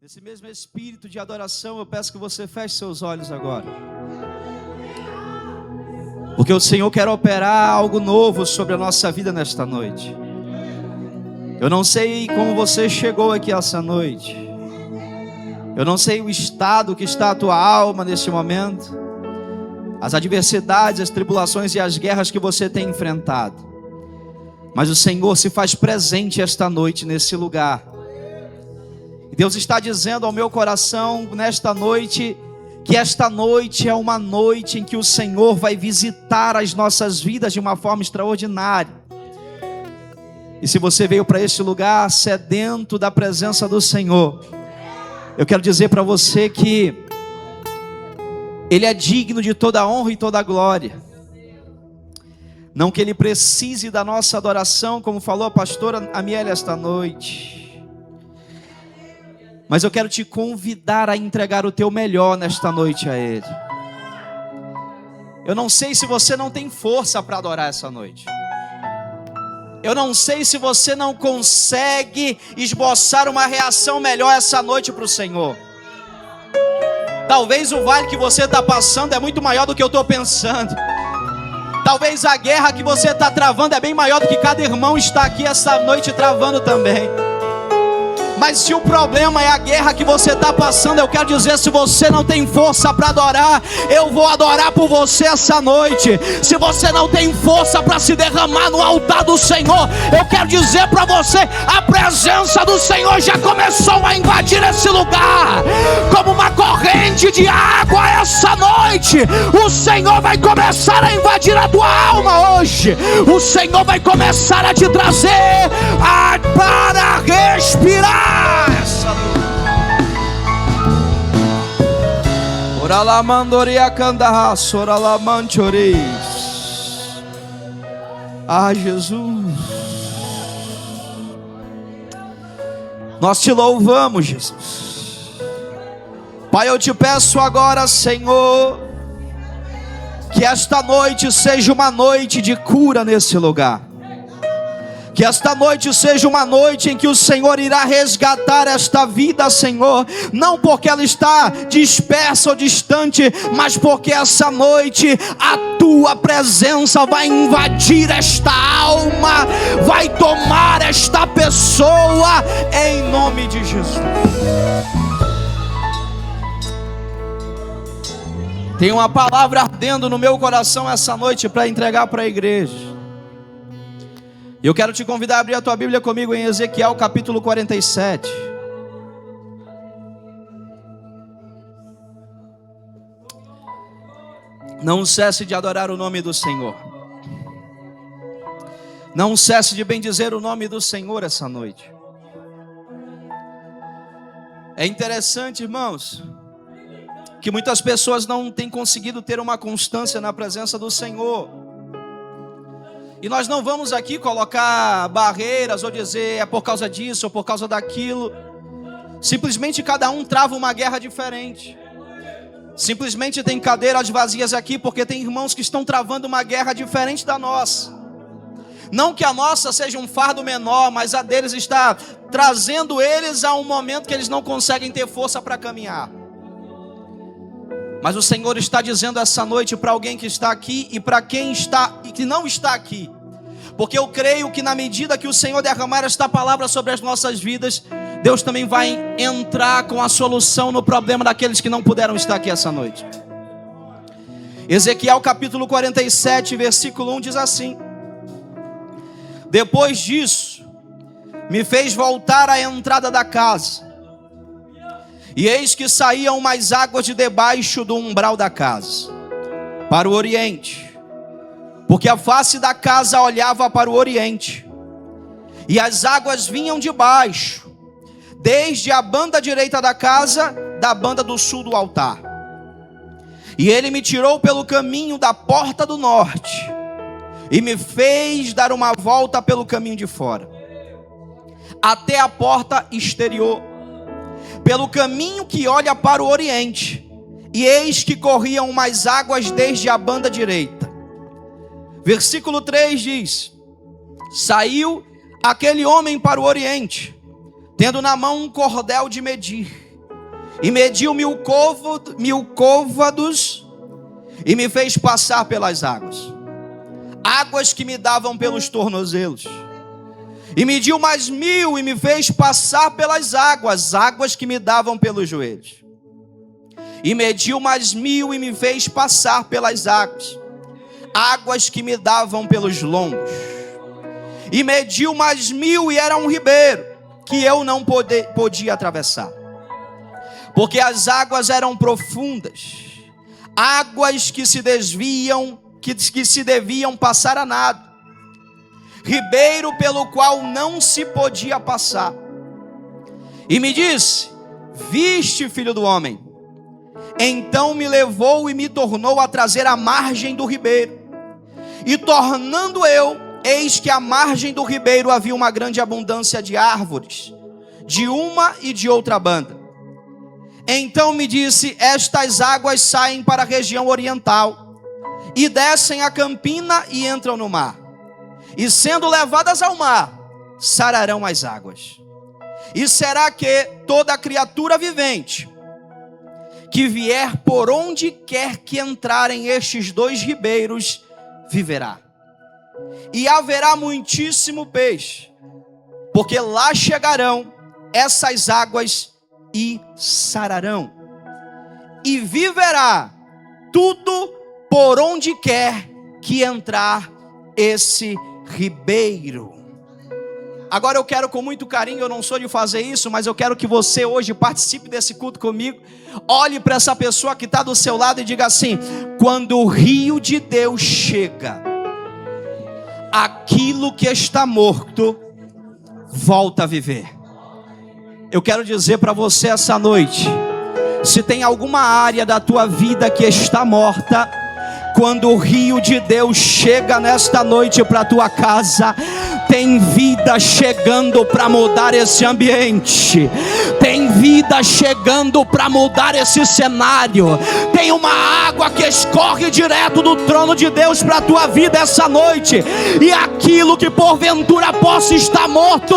Nesse mesmo espírito de adoração, eu peço que você feche seus olhos agora. Porque o Senhor quer operar algo novo sobre a nossa vida nesta noite. Eu não sei como você chegou aqui essa noite. Eu não sei o estado que está a tua alma neste momento. As adversidades, as tribulações e as guerras que você tem enfrentado. Mas o Senhor se faz presente esta noite nesse lugar. Deus está dizendo ao meu coração nesta noite, que esta noite é uma noite em que o Senhor vai visitar as nossas vidas de uma forma extraordinária. E se você veio para este lugar sedento da presença do Senhor, eu quero dizer para você que Ele é digno de toda a honra e toda a glória. Não que Ele precise da nossa adoração, como falou a pastora Amiele esta noite. Mas eu quero te convidar a entregar o teu melhor nesta noite a Ele. Eu não sei se você não tem força para adorar essa noite. Eu não sei se você não consegue esboçar uma reação melhor essa noite para o Senhor. Talvez o vale que você está passando é muito maior do que eu estou pensando. Talvez a guerra que você está travando é bem maior do que cada irmão está aqui essa noite travando também. Mas se o problema é a guerra que você está passando, eu quero dizer, se você não tem força para adorar, eu vou adorar por você essa noite. Se você não tem força para se derramar no altar do Senhor, eu quero dizer para você, a presença do Senhor já começou a invadir esse lugar. Como uma corrente de água essa noite, o Senhor vai começar a invadir a tua alma hoje. O Senhor vai começar a te trazer para respirar. Ora la mandoria candarra, ora la manchoris. Ah, Jesus, nós te louvamos, Jesus. Pai, eu te peço agora, Senhor, que esta noite seja uma noite de cura nesse lugar. Que esta noite seja uma noite em que o Senhor irá resgatar esta vida, Senhor. Não porque ela está dispersa ou distante, mas porque essa noite a tua presença vai invadir esta alma, vai tomar esta pessoa, em nome de Jesus. Tem uma palavra ardendo no meu coração essa noite para entregar para a igreja. Eu quero te convidar a abrir a tua Bíblia comigo em Ezequiel capítulo 47. Não cesse de adorar o nome do Senhor. Não cesse de bendizer o nome do Senhor essa noite. É interessante, irmãos, que muitas pessoas não têm conseguido ter uma constância na presença do Senhor. E nós não vamos aqui colocar barreiras ou dizer é por causa disso ou por causa daquilo. Simplesmente cada um trava uma guerra diferente. Simplesmente tem cadeiras vazias aqui porque tem irmãos que estão travando uma guerra diferente da nossa. Não que a nossa seja um fardo menor, mas a deles está trazendo eles a um momento que eles não conseguem ter força para caminhar. Mas o Senhor está dizendo essa noite para alguém que está aqui e para quem está e que não está aqui. Porque eu creio que na medida que o Senhor derramar esta palavra sobre as nossas vidas, Deus também vai entrar com a solução no problema daqueles que não puderam estar aqui essa noite. Ezequiel capítulo 47, versículo 1 diz assim: Depois disso, me fez voltar à entrada da casa. E eis que saíam umas águas de debaixo do umbral da casa, para o oriente, porque a face da casa olhava para o oriente, e as águas vinham de baixo, desde a banda direita da casa, da banda do sul do altar. E ele me tirou pelo caminho da porta do norte, e me fez dar uma volta pelo caminho de fora, até a porta exterior, pelo caminho que olha para o oriente, e eis que corriam umas águas desde a banda direita. Versículo 3 diz: Saiu aquele homem para o oriente, tendo na mão um cordel de medir, e mediu 1000 côvados e me fez passar pelas águas, águas que me davam pelos tornozelos. E mediu mais 1000 e me fez passar pelas águas, águas que me davam pelos joelhos. E mediu mais 1000 e me fez passar pelas águas, águas que me davam pelos lombos. E mediu mais 1000 e era um ribeiro que eu não podia atravessar, porque as águas eram profundas, águas que se desviam, que se deviam passar a nado, ribeiro pelo qual não se podia passar. E me disse: viste, filho do homem? Então me levou e me tornou a trazer à margem do ribeiro. E tornando eu, eis que à margem do ribeiro havia uma grande abundância de árvores, de uma e de outra banda. Então me disse: estas águas saem para a região oriental, e descem a campina e entram no mar. E sendo levadas ao mar, sararão as águas. E será que toda criatura vivente que vier por onde quer que entrarem estes dois ribeiros, viverá. E haverá muitíssimo peixe, porque lá chegarão essas águas e sararão. E viverá tudo por onde quer que entrar esse ribeiro. Agora eu quero com muito carinho, eu não sou de fazer isso, mas eu quero que você hoje participe desse culto comigo. Olhe para essa pessoa que está do seu lado e diga assim: quando o rio de Deus chega, aquilo que está morto volta a viver. Eu quero dizer para você essa noite, se tem alguma área da tua vida que está morta, quando o rio de Deus chega nesta noite para a tua casa, tem vida chegando para mudar esse ambiente, tem vida chegando para mudar esse cenário, tem uma água que escorre direto do trono de Deus para a tua vida essa noite, e aquilo que porventura possa estar morto,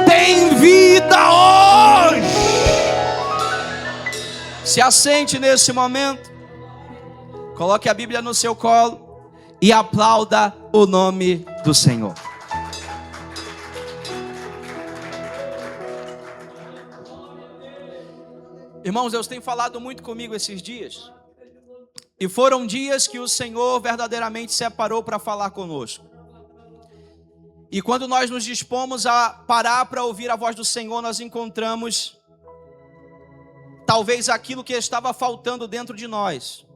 tem vida hoje. Se assente nesse momento, coloque a Bíblia no seu colo e aplauda o nome do Senhor. Irmãos, Deus tem falado muito comigo esses dias. E foram dias que o Senhor verdadeiramente separou para falar conosco. E quando nós nos dispomos a parar para ouvir a voz do Senhor, nós encontramos talvez aquilo que estava faltando dentro de nós.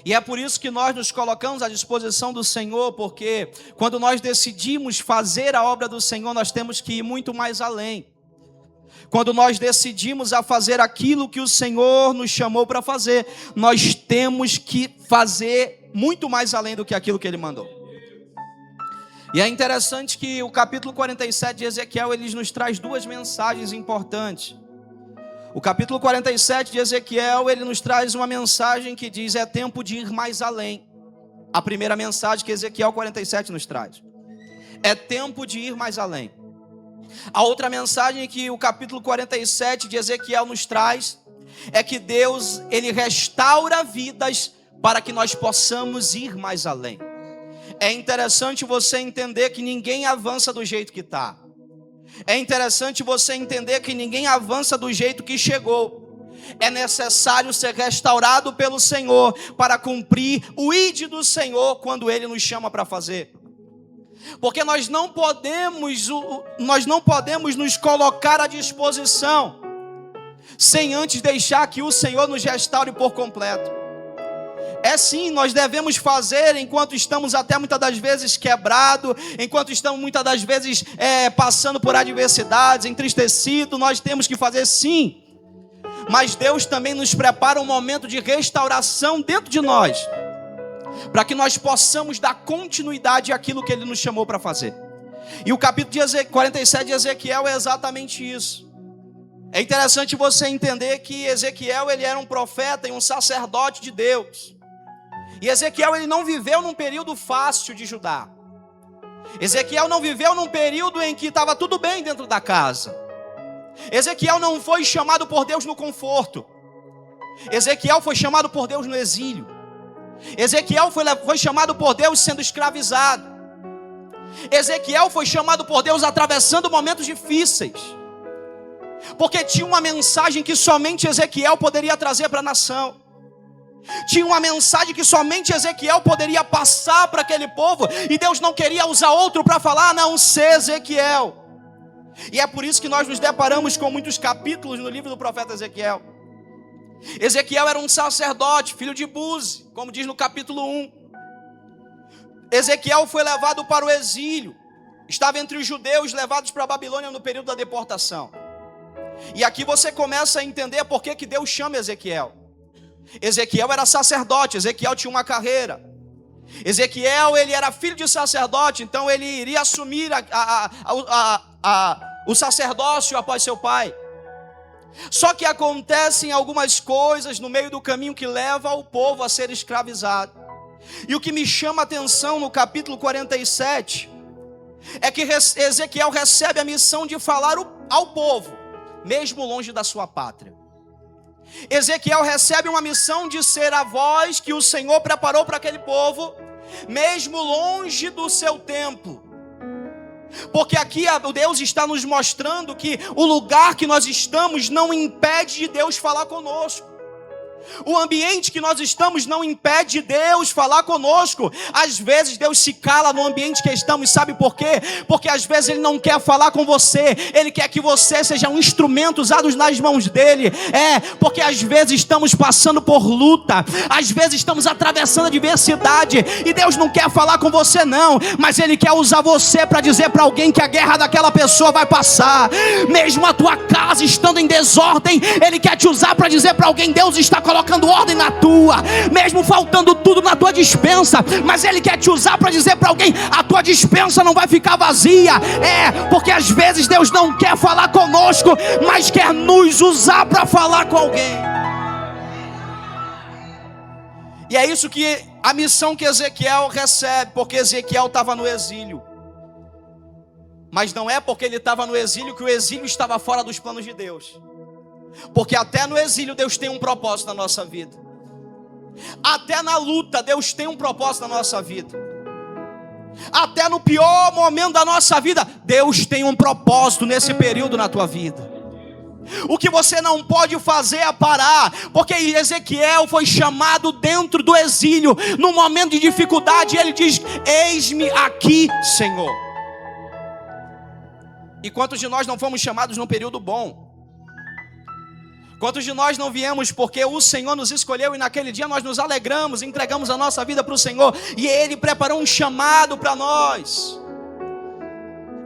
E é por isso que nós nos colocamos à disposição do Senhor, porque quando nós decidimos fazer a obra do Senhor, nós temos que ir muito mais além. Quando nós decidimos a fazer aquilo que o Senhor nos chamou para fazer, nós temos que fazer muito mais além do que aquilo que Ele mandou. E é interessante que o capítulo 47 de Ezequiel, ele nos traz duas mensagens importantes. O capítulo 47 de Ezequiel, ele nos traz uma mensagem que diz: é tempo de ir mais além. A primeira mensagem que Ezequiel 47 nos traz: é tempo de ir mais além. A outra mensagem que o capítulo 47 de Ezequiel nos traz é que Deus, Ele restaura vidas para que nós possamos ir mais além. É interessante você entender que ninguém avança do jeito que está. É interessante você entender que ninguém avança do jeito que chegou. É necessário ser restaurado pelo Senhor para cumprir o ide do Senhor quando Ele nos chama para fazer. Porque nós não podemos nos colocar à disposição sem antes deixar que o Senhor nos restaure por completo. É sim, nós devemos fazer enquanto estamos até muitas das vezes quebrados, enquanto estamos muitas das vezes passando por adversidades, entristecidos, nós temos que fazer sim. Mas Deus também nos prepara um momento de restauração dentro de nós, para que nós possamos dar continuidade àquilo que Ele nos chamou para fazer. E o capítulo 47 de Ezequiel é exatamente isso. É interessante você entender que Ezequiel, ele era um profeta e um sacerdote de Deus. E Ezequiel, ele não viveu num período fácil de Judá. Ezequiel não viveu num período em que estava tudo bem dentro da casa. Ezequiel não foi chamado por Deus no conforto. Ezequiel foi chamado por Deus no exílio. Ezequiel foi chamado por Deus sendo escravizado. Ezequiel foi chamado por Deus atravessando momentos difíceis, porque tinha uma mensagem que somente Ezequiel poderia trazer para a nação. Tinha uma mensagem que somente Ezequiel poderia passar para aquele povo, e Deus não queria usar outro para falar, a não ser Ezequiel. E é por isso que nós nos deparamos com muitos capítulos no livro do profeta Ezequiel. Ezequiel era um sacerdote, filho de Buzi, como diz no capítulo 1. Ezequiel foi levado para o exílio, estava entre os judeus levados para a Babilônia no período da deportação. E aqui você começa a entender por que Deus chama Ezequiel. Ezequiel era sacerdote, Ezequiel tinha uma carreira. Ezequiel, ele era filho de sacerdote, então ele iria assumir o sacerdócio após seu pai. Só que acontecem algumas coisas no meio do caminho que leva o povo a ser escravizado. E o que me chama a atenção no capítulo 47 é que Ezequiel recebe a missão de falar ao povo, mesmo longe da sua pátria. Ezequiel recebe uma missão de ser a voz que o Senhor preparou para aquele povo, mesmo longe do seu templo. Porque aqui Deus está nos mostrando que o lugar que nós estamos não impede de Deus falar conosco. O ambiente que nós estamos não impede Deus falar conosco. Às vezes Deus se cala no ambiente que estamos, sabe por quê? Porque às vezes Ele não quer falar com você, Ele quer que você seja um instrumento usado nas mãos dEle. Porque às vezes estamos passando por luta, às vezes estamos atravessando a adversidade, e Deus não quer falar com você não, mas Ele quer usar você para dizer para alguém que a guerra daquela pessoa vai passar. Mesmo a tua casa estando em desordem, Ele quer te usar para dizer para alguém, Deus está colocando ordem na tua, mesmo faltando tudo na tua despensa, mas Ele quer te usar para dizer para alguém, a tua despensa não vai ficar vazia. Porque às vezes Deus não quer falar conosco, mas quer nos usar para falar com alguém. E é isso que a missão que Ezequiel recebe, porque Ezequiel estava no exílio. Mas não é porque ele estava no exílio que o exílio estava fora dos planos de Deus. Porque até no exílio Deus tem um propósito na nossa vida. Até na luta Deus tem um propósito na nossa vida. Até no pior momento da nossa vida Deus tem um propósito nesse período na tua vida. O que você não pode fazer é parar, porque Ezequiel foi chamado dentro do exílio, num momento de dificuldade, ele diz, eis-me aqui, Senhor. E quantos de nós não fomos chamados num período bom? Quantos de nós não viemos porque o Senhor nos escolheu e naquele dia nós nos alegramos, entregamos a nossa vida para o Senhor e Ele preparou um chamado para nós.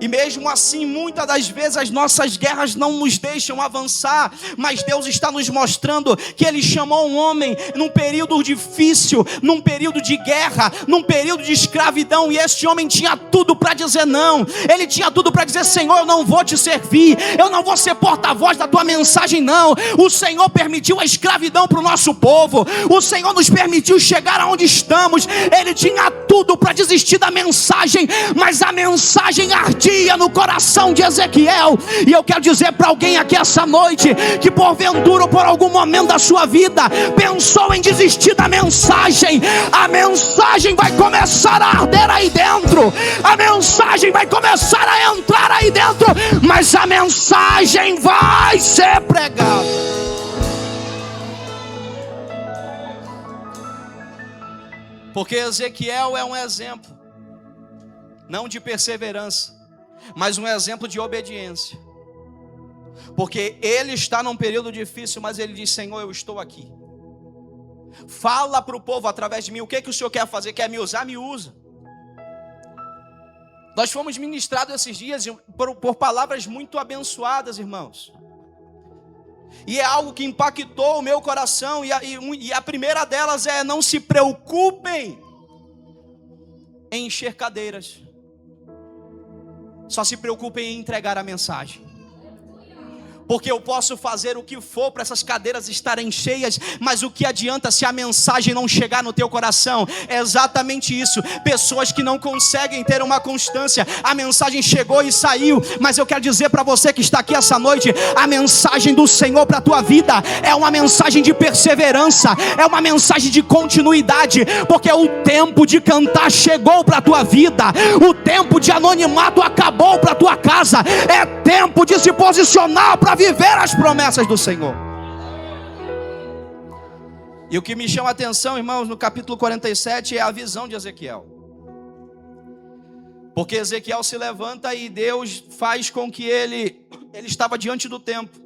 E mesmo assim, muitas das vezes as nossas guerras não nos deixam avançar, mas Deus está nos mostrando que Ele chamou um homem num período difícil, num período de guerra, num período de escravidão, e este homem tinha tudo para dizer não. Ele tinha tudo para dizer, Senhor, eu não vou te servir, eu não vou ser porta-voz da tua mensagem não. O Senhor permitiu a escravidão para o nosso povo, o Senhor nos permitiu chegar aonde estamos. Ele tinha tudo para desistir da mensagem, mas a mensagem ardia no coração de Ezequiel. E eu quero dizer para alguém aqui essa noite, que porventura ou por algum momento da sua vida pensou em desistir da mensagem, a mensagem vai começar a arder aí dentro, a mensagem vai começar a entrar aí dentro, mas a mensagem vai ser pregada. Porque Ezequiel é um exemplo, não de perseverança, mas um exemplo de obediência. Porque ele está num período difícil, mas ele diz, Senhor, eu estou aqui. Fala para o povo através de mim, o que o Senhor quer fazer? Quer me usar? Me usa. Nós fomos ministrados esses dias por palavras muito abençoadas, irmãos. E é algo que impactou o meu coração, e a primeira delas é, não se preocupem em encher cadeiras. Só se preocupem em entregar a mensagem. Porque eu posso fazer o que for para essas cadeiras estarem cheias, mas o que adianta se a mensagem não chegar no teu coração? É exatamente isso. Pessoas que não conseguem ter uma constância. A mensagem chegou e saiu, mas eu quero dizer para você que está aqui essa noite, a mensagem do Senhor para a tua vida é uma mensagem de perseverança, é uma mensagem de continuidade, porque o tempo de cantar chegou para a tua vida, o tempo de anonimato acabou para a tua casa, é tempo de se posicionar para viver as promessas do Senhor. E o que me chama a atenção, irmãos, no capítulo 47 é a visão de Ezequiel. Porque Ezequiel se levanta e Deus faz com que ele estava diante do templo.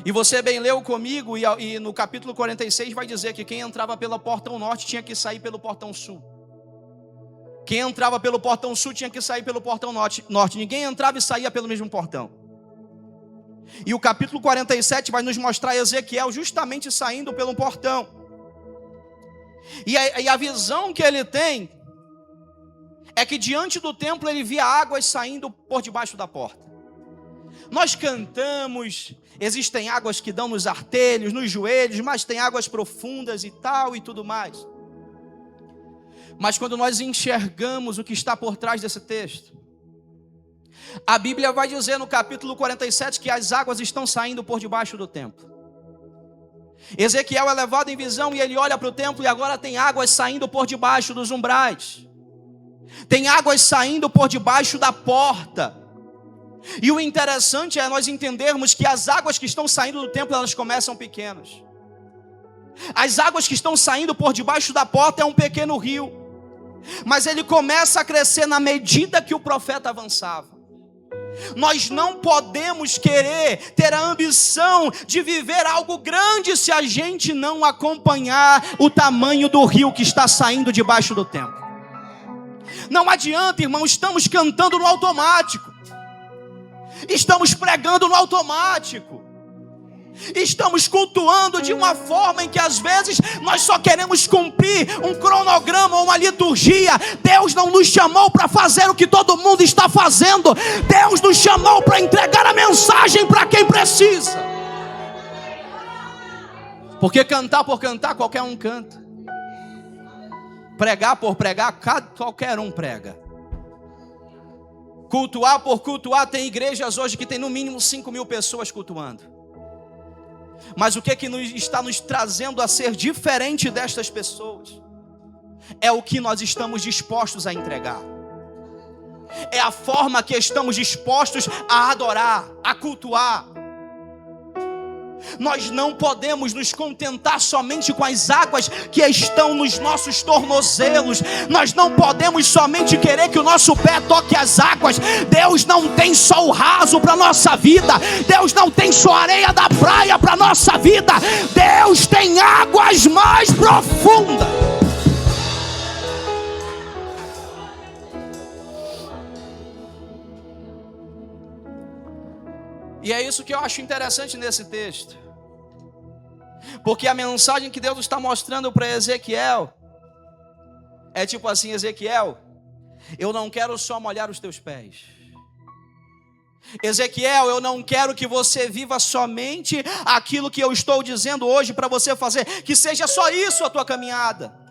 E você bem leu comigo, e no capítulo 46 vai dizer que quem entrava pelo portão norte tinha que sair pelo portão sul. Quem entrava pelo portão sul tinha que sair pelo portão norte. Ninguém entrava e saía pelo mesmo portão. E o capítulo 47 vai nos mostrar Ezequiel justamente saindo pelo portão. E a visão que ele tem é que diante do templo ele via águas saindo por debaixo da porta. Nós cantamos, existem águas que dão nos artelhos, nos joelhos, mas tem águas profundas e tal e tudo mais. Mas quando nós enxergamos o que está por trás desse texto, a Bíblia vai dizer no capítulo 47 que as águas estão saindo por debaixo do templo. Ezequiel é levado em visão e ele olha para o templo e agora tem águas saindo por debaixo dos umbrais. Tem águas saindo por debaixo da porta. E o interessante é nós entendermos que as águas que estão saindo do templo, elas começam pequenas. As águas que estão saindo por debaixo da porta é um pequeno rio, mas ele começa a crescer na medida que o profeta avançava. Nós não podemos querer ter a ambição de viver algo grande se a gente não acompanhar o tamanho do rio que está saindo debaixo do templo. Não adianta, irmão, estamos cantando no automático, estamos pregando no automático, estamos cultuando de uma forma em que às vezes nós só queremos cumprir um cronograma ou uma liturgia. Deus não nos chamou para fazer o que todo mundo está fazendo. Deus nos chamou para entregar a mensagem para quem precisa. Porque cantar por cantar, qualquer um canta. Pregar por pregar, qualquer um prega. Cultuar por cultuar, tem igrejas hoje que tem no mínimo 5.000 pessoas cultuando. Mas o que está nos trazendo a ser diferente destas pessoas? É o que nós estamos dispostos a entregar. É a forma que estamos dispostos a adorar, a cultuar. Nós não podemos nos contentar somente com as águas que estão nos nossos tornozelos. Nós não podemos somente querer que o nosso pé toque as águas. Deus não tem só o raso para a nossa vida. Deus não tem só a areia da praia para a nossa vida. Deus tem águas mais profundas. E é isso que eu acho interessante nesse texto. Porque a mensagem que Deus está mostrando para Ezequiel é tipo assim: Ezequiel, eu não quero só molhar os teus pés. Ezequiel, eu não quero que você viva somente aquilo que eu estou dizendo hoje para você fazer, que seja só isso a tua caminhada.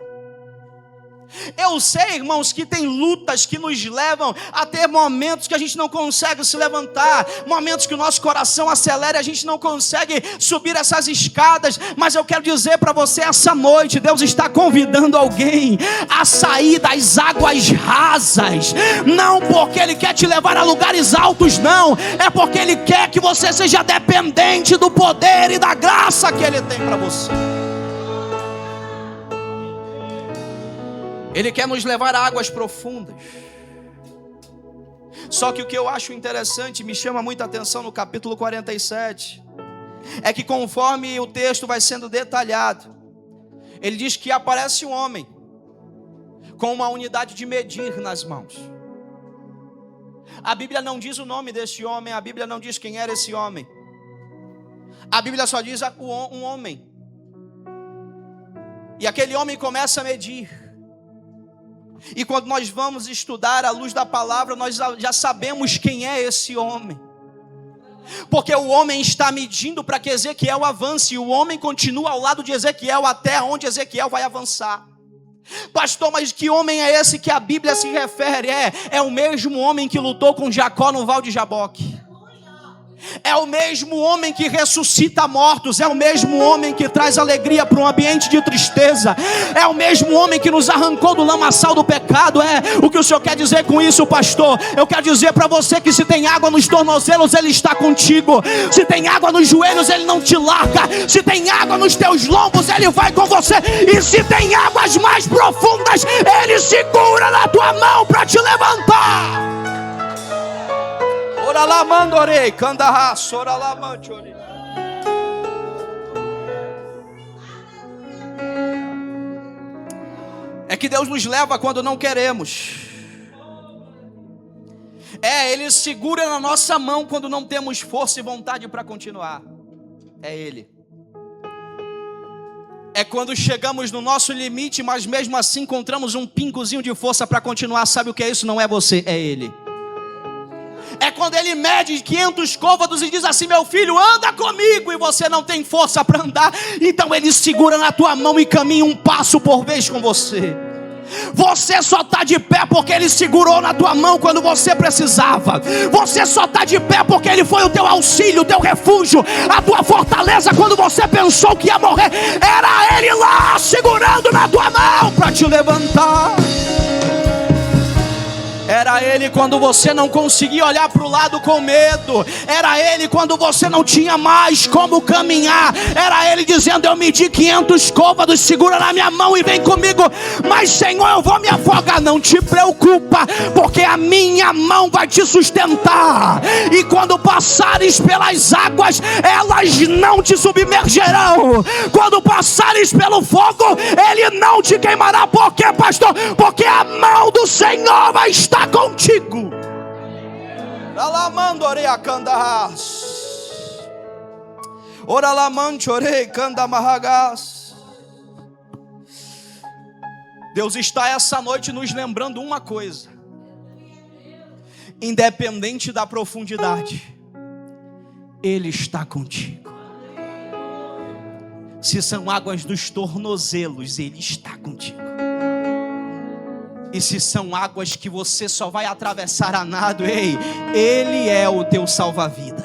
Eu sei, irmãos, que tem lutas que nos levam a ter momentos que a gente não consegue se levantar, momentos que o nosso coração acelera e a gente não consegue subir essas escadas. Mas eu quero dizer para você essa noite, Deus está convidando alguém a sair das águas rasas. Não porque Ele quer te levar a lugares altos, não. É porque Ele quer que você seja dependente do poder e da graça que Ele tem para você. Ele quer nos levar a águas profundas. Só que o que eu acho interessante, me chama muita atenção no capítulo 47, é que conforme o texto vai sendo detalhado, ele diz que aparece um homem com uma unidade de medir nas mãos. A Bíblia não diz o nome desse homem, a Bíblia não diz quem era esse homem. A Bíblia só diz um homem. E aquele homem começa a medir. E quando nós vamos estudar à luz da palavra, nós já sabemos quem é esse homem. Porque o homem está medindo para que Ezequiel avance, e o homem continua ao lado de Ezequiel até onde Ezequiel vai avançar. Pastor, mas que homem é esse que a Bíblia se refere? É o mesmo homem que lutou com Jacó no Val de Jaboque. É o mesmo homem que ressuscita mortos. É o mesmo homem que traz alegria para um ambiente de tristeza. É o mesmo homem que nos arrancou do lamaçal do pecado. O que o Senhor quer dizer com isso, pastor? Eu quero dizer para você que se tem água nos tornozelos, Ele está contigo. Se tem água nos joelhos, Ele não te larga. Se tem água nos teus lombos, Ele vai com você. E se tem águas mais profundas, Ele segura na tua mão para te levantar. Ora lá mandorei, candarraço, ora lá mandorei. É que Deus nos leva quando não queremos. Ele segura na nossa mão quando não temos força e vontade para continuar. É Ele. É quando chegamos no nosso limite, mas mesmo assim encontramos um pingozinho de força para continuar. Sabe o que é isso? Não é você, é Ele. É quando Ele mede 500 côvados e diz assim: meu filho, anda comigo, e você não tem força para andar, então Ele segura na tua mão e caminha um passo por vez com você. Você só está de pé porque Ele segurou na tua mão quando você precisava. Você só está de pé porque Ele foi o teu auxílio, o teu refúgio, a tua fortaleza quando você pensou que ia morrer. Era Ele lá segurando na tua mão para te levantar. Era Ele quando você não conseguia olhar para o lado com medo. Era Ele quando você não tinha mais como caminhar. Era Ele dizendo: eu medi 500 côvados, segura na minha mão e vem comigo. Mas Senhor, eu vou me afogar. Não te preocupa, porque a minha mão vai te sustentar. E quando passares pelas águas, elas não te submergerão. Quando passares pelo fogo, Ele não te queimará. Por quê, pastor? Porque a mão do Senhor vai estar contigo. Ora lá manchorei candamarragas. Deus está essa noite nos lembrando uma coisa: independente da profundidade, Ele está contigo. Se são águas dos tornozelos, Ele está contigo. E se são águas que você só vai atravessar a nado, Ele é o teu salva-vidas.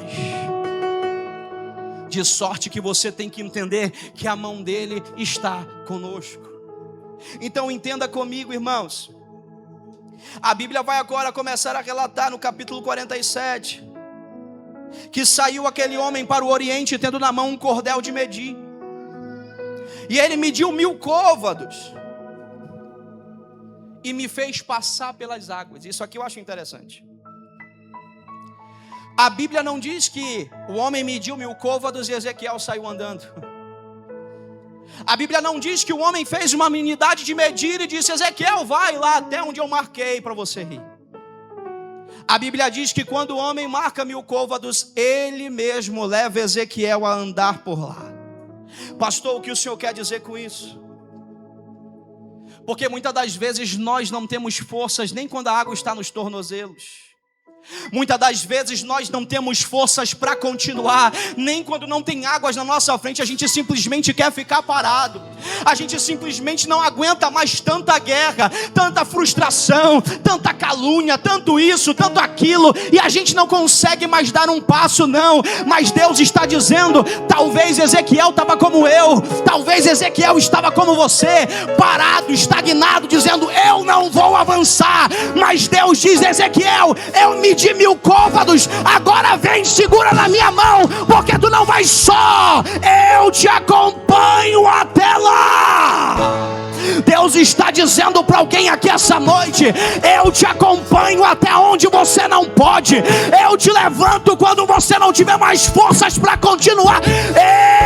De sorte que você tem que entender que a mão dele está conosco. Então entenda comigo, irmãos. A Bíblia vai agora começar a relatar no capítulo 47 que saiu aquele homem para o Oriente tendo na mão um cordel de medir. E ele mediu 1000 côvados e me fez passar pelas águas. Isso aqui eu acho interessante. A Bíblia não diz que o homem mediu 1000 côvados e Ezequiel saiu andando. A Bíblia não diz que o homem fez uma unidade de medir e disse: Ezequiel, vai lá até onde eu marquei para você ir. A Bíblia diz que quando o homem marca 1000 côvados, ele mesmo leva Ezequiel a andar por lá. Pastor, o que o Senhor quer dizer com isso? Porque muitas das vezes nós não temos forças nem quando a água está nos tornozelos. Muitas das vezes nós não temos forças para continuar, nem quando não tem águas na nossa frente. A gente simplesmente quer ficar parado. A gente simplesmente não aguenta mais tanta guerra, tanta frustração, tanta calúnia, tanto isso, tanto aquilo, e a gente não consegue mais dar um passo, não. Mas Deus está dizendo: talvez Ezequiel estava como eu, talvez Ezequiel estava como você, parado, estagnado, dizendo: eu não vou avançar. Mas Deus diz: Ezequiel, eu medi 1000 côvados, agora vem, segura na minha mão, porque tu não vais só, eu te acompanho até lá. Deus está dizendo para alguém aqui essa noite: eu te acompanho até onde você não pode, eu te levanto quando você não tiver mais forças para continuar,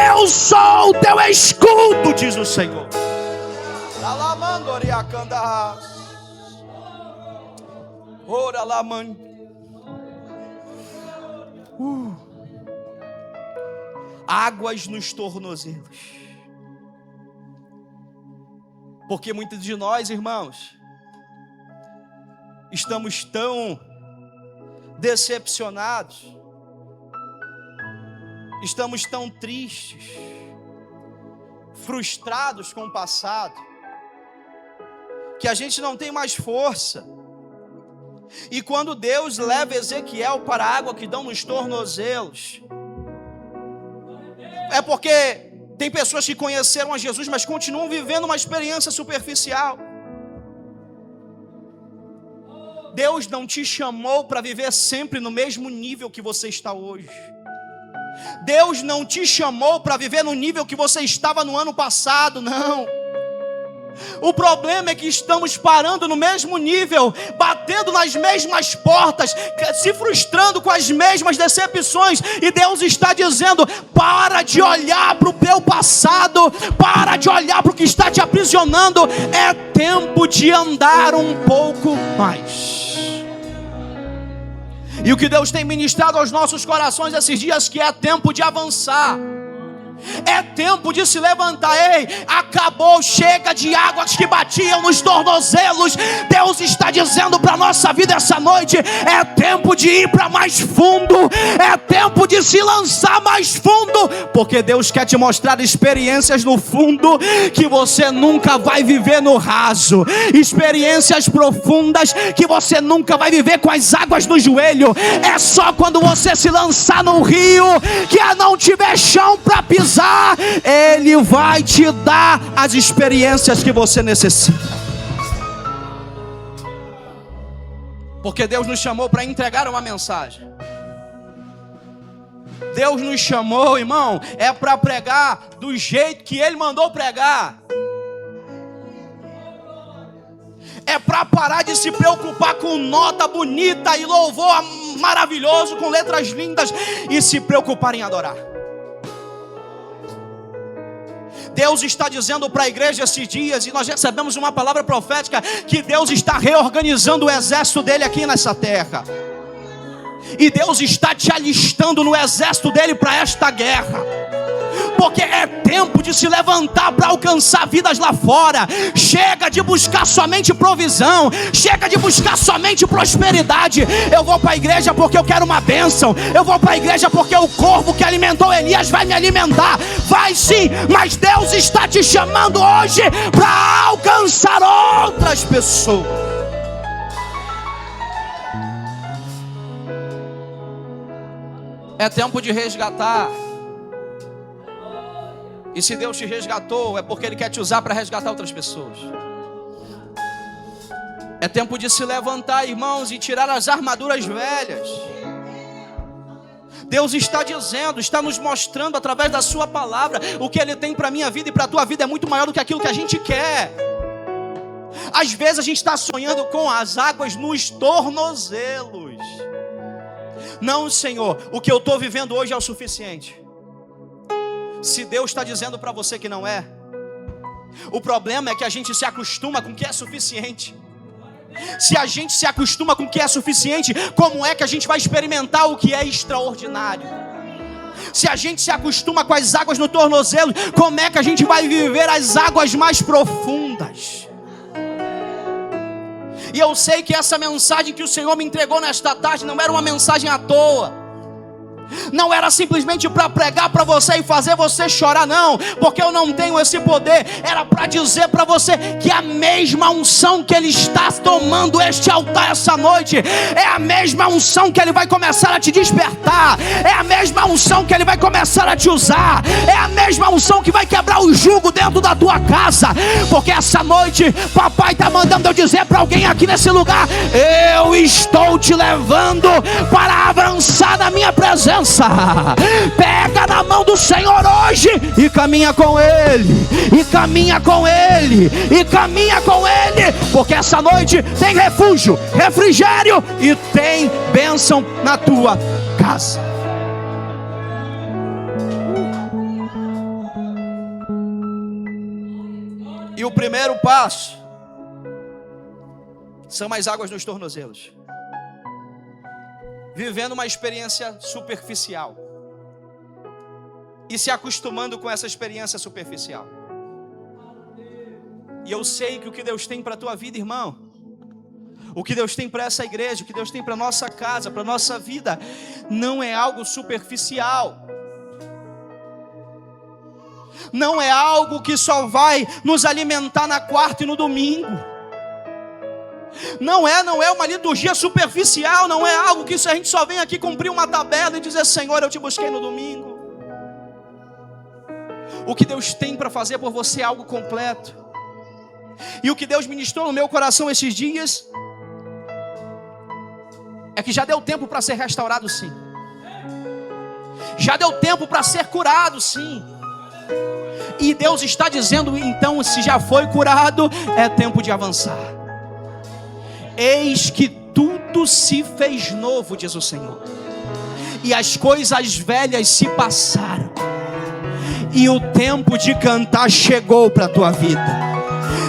eu sou o teu escudo, diz o Senhor. Ora lá, mãe. Águas nos tornozelos. Porque muitos de nós, irmãos, estamos tão decepcionados estamos tão tristes, frustrados com o passado, que a gente não tem mais força. E quando Deus leva Ezequiel para a água que dão nos tornozelos, é porque tem pessoas que conheceram a Jesus, mas continuam vivendo uma experiência superficial. Deus não te chamou para viver sempre no mesmo nível que você está hoje. Deus não te chamou para viver no nível que você estava no ano passado, não. O problema é que estamos parando no mesmo nível, batendo nas mesmas portas, se frustrando com as mesmas decepções. E Deus está dizendo: para de olhar para o teu passado, para de olhar para o que está te aprisionando. É tempo de andar um pouco mais. E o que Deus tem ministrado aos nossos corações esses dias, que é tempo de avançar. É tempo de se levantar. Ei, acabou, chega de águas que batiam nos tornozelos. Deus está dizendo para a nossa vida essa noite: é tempo de ir para mais fundo, é tempo de se lançar mais fundo, porque Deus quer te mostrar experiências no fundo que você nunca vai viver no raso, experiências profundas que você nunca vai viver com as águas no joelho. É só quando você se lançar no rio, que não tiver chão para pisar, Ele vai te dar as experiências que você necessita. Porque Deus nos chamou para entregar uma mensagem. Deus nos chamou, irmão, é para pregar do jeito que Ele mandou pregar. É para parar de se preocupar com nota bonita e louvor maravilhoso, com letras lindas, e se preocupar em adorar. Deus está dizendo para a igreja esses dias, e nós recebemos uma palavra profética, que Deus está reorganizando o exército dele aqui nessa terra. E Deus está te alistando no exército dele para esta guerra. Porque é tempo de se levantar para alcançar vidas lá fora. Chega de buscar somente provisão, chega de buscar somente prosperidade. Eu vou para a igreja porque eu quero uma bênção, eu vou para a igreja porque o corvo que alimentou Elias vai me alimentar. Vai sim, mas Deus está te chamando hoje para alcançar outras pessoas. É tempo de resgatar. E se Deus te resgatou, é porque Ele quer te usar para resgatar outras pessoas. É tempo de se levantar, irmãos, e tirar as armaduras velhas. Deus está dizendo, está nos mostrando através da sua palavra, o que Ele tem para a minha vida e para a tua vida é muito maior do que aquilo que a gente quer. Às vezes a gente está sonhando com as águas nos tornozelos. Não, Senhor, o que eu estou vivendo hoje é o suficiente. Se Deus está dizendo para você que não é, o problema é que a gente se acostuma com o que é suficiente. Se a gente se acostuma com o que é suficiente, como é que a gente vai experimentar o que é extraordinário? Se a gente se acostuma com as águas no tornozelo, como é que a gente vai viver as águas mais profundas? E eu sei que essa mensagem que o Senhor me entregou nesta tarde não era uma mensagem à toa. Não era simplesmente para pregar para você e fazer você chorar, não, porque eu não tenho esse poder. Era para dizer para você que a mesma unção que Ele está tomando este altar essa noite é a mesma unção que Ele vai começar a te despertar, é a mesma unção que Ele vai começar a te usar, é a mesma unção que vai quebrar o jugo dentro da tua casa. Porque essa noite papai está mandando eu dizer para alguém aqui nesse lugar: eu estou te levando para avançar na minha presença. Pega na mão do Senhor hoje e caminha com Ele, e caminha com Ele, e caminha com Ele, porque essa noite tem refúgio, refrigério e tem bênção na tua casa. E o primeiro passo são as águas nos tornozelos. Vivendo uma experiência superficial e se acostumando com essa experiência superficial. E eu sei que o que Deus tem para a tua vida, irmão, o que Deus tem para essa igreja, o que Deus tem para a nossa casa, para a nossa vida, não é algo superficial. não é algo que só vai nos alimentar na quarta e no domingo. Não é uma liturgia superficial, não é algo que a gente só vem aqui cumprir uma tabela e dizer: Senhor, eu te busquei no domingo. O que Deus tem para fazer por você é algo completo. E o que Deus ministrou no meu coração esses dias é que já deu tempo para ser restaurado, sim. Já deu tempo para ser curado, sim. E Deus está dizendo: então, se já foi curado, é tempo de avançar. Eis que tudo se fez novo, diz o Senhor, e as coisas velhas se passaram, e o tempo de cantar chegou para a tua vida.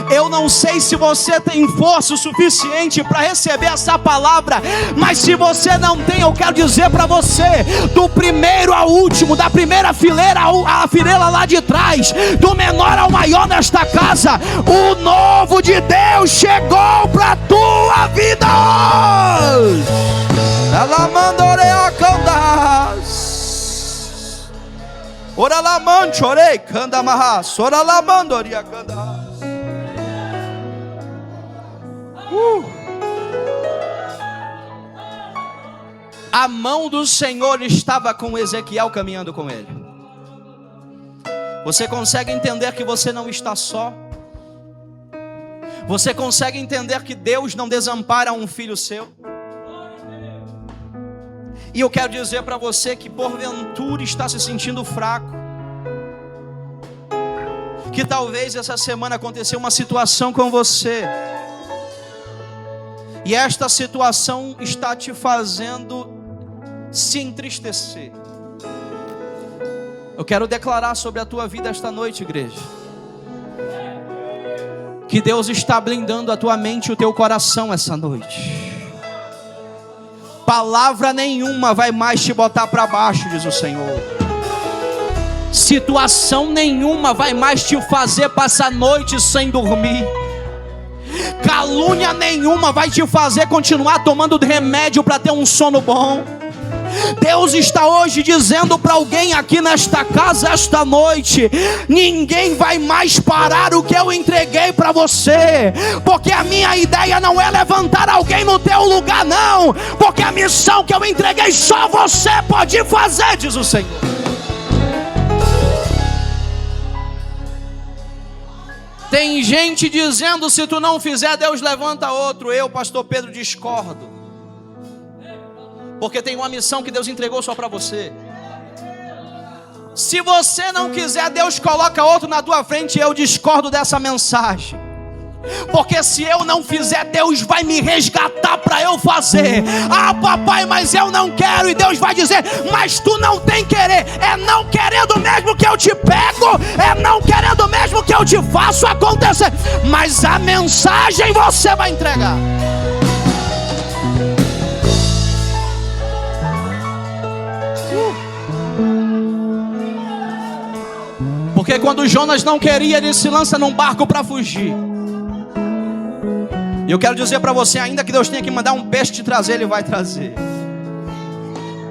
Eu não sei se você tem força o suficiente para receber essa palavra, mas se você não tem, eu quero dizer para você, do primeiro ao último, da primeira fileira à fileira lá de trás, do menor ao maior nesta casa, o novo de Deus chegou para a tua vida hoje. Ela mandoreia candas, ora lá manchorei canda marras, ora lá mandoria candas. A mão do Senhor estava com Ezequiel caminhando com ele. Você consegue entender que você não está só? Você consegue entender que Deus não desampara um filho seu? E eu quero dizer para você que porventura está se sentindo fraco, que talvez essa semana aconteceu uma situação com você, e esta situação está te fazendo se entristecer. Eu quero declarar sobre a tua vida esta noite, igreja, que Deus está blindando a tua mente e o teu coração essa noite. Palavra nenhuma vai mais te botar para baixo, diz o Senhor. Situação nenhuma vai mais te fazer passar noite sem dormir. Calúnia nenhuma vai te fazer continuar tomando remédio para ter um sono bom. Deus está hoje dizendo para alguém aqui nesta casa, esta noite: ninguém vai mais parar o que eu entreguei para você, porque a minha ideia não é levantar alguém no teu lugar, não, porque a missão que eu entreguei só você pode fazer, diz o Senhor. Tem gente dizendo: se tu não fizer, Deus levanta outro. Eu, pastor Pedro, discordo, porque tem uma missão que Deus entregou só para você. Se você não quiser, Deus coloca outro na tua frente. Eu discordo dessa mensagem, porque se eu não fizer, Deus vai me resgatar para eu fazer. Ah, papai, mas eu não quero. E Deus vai dizer: mas tu não tem querer. É não querendo mesmo que eu te pego, é não querendo mesmo que eu te faço acontecer. Mas a mensagem você vai entregar. Porque quando Jonas não queria, ele se lança num barco para fugir. E eu quero dizer para você, ainda que Deus tenha que mandar um peixe te trazer, Ele vai trazer.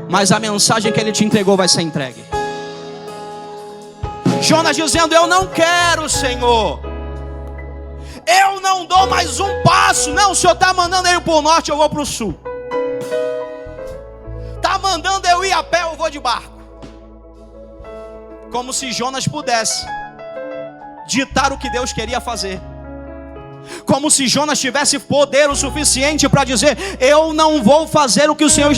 Mas a mensagem que Ele te entregou vai ser entregue. Jonas dizendo: eu não quero, Senhor. Eu não dou mais um passo. Não, o Senhor está mandando eu ir para o norte, eu vou para o sul. Está mandando eu ir a pé, eu vou de barco. Como se Jonas pudesse ditar o que Deus queria fazer. Como se Jonas tivesse poder o suficiente para dizer: eu não vou fazer o que o Senhor...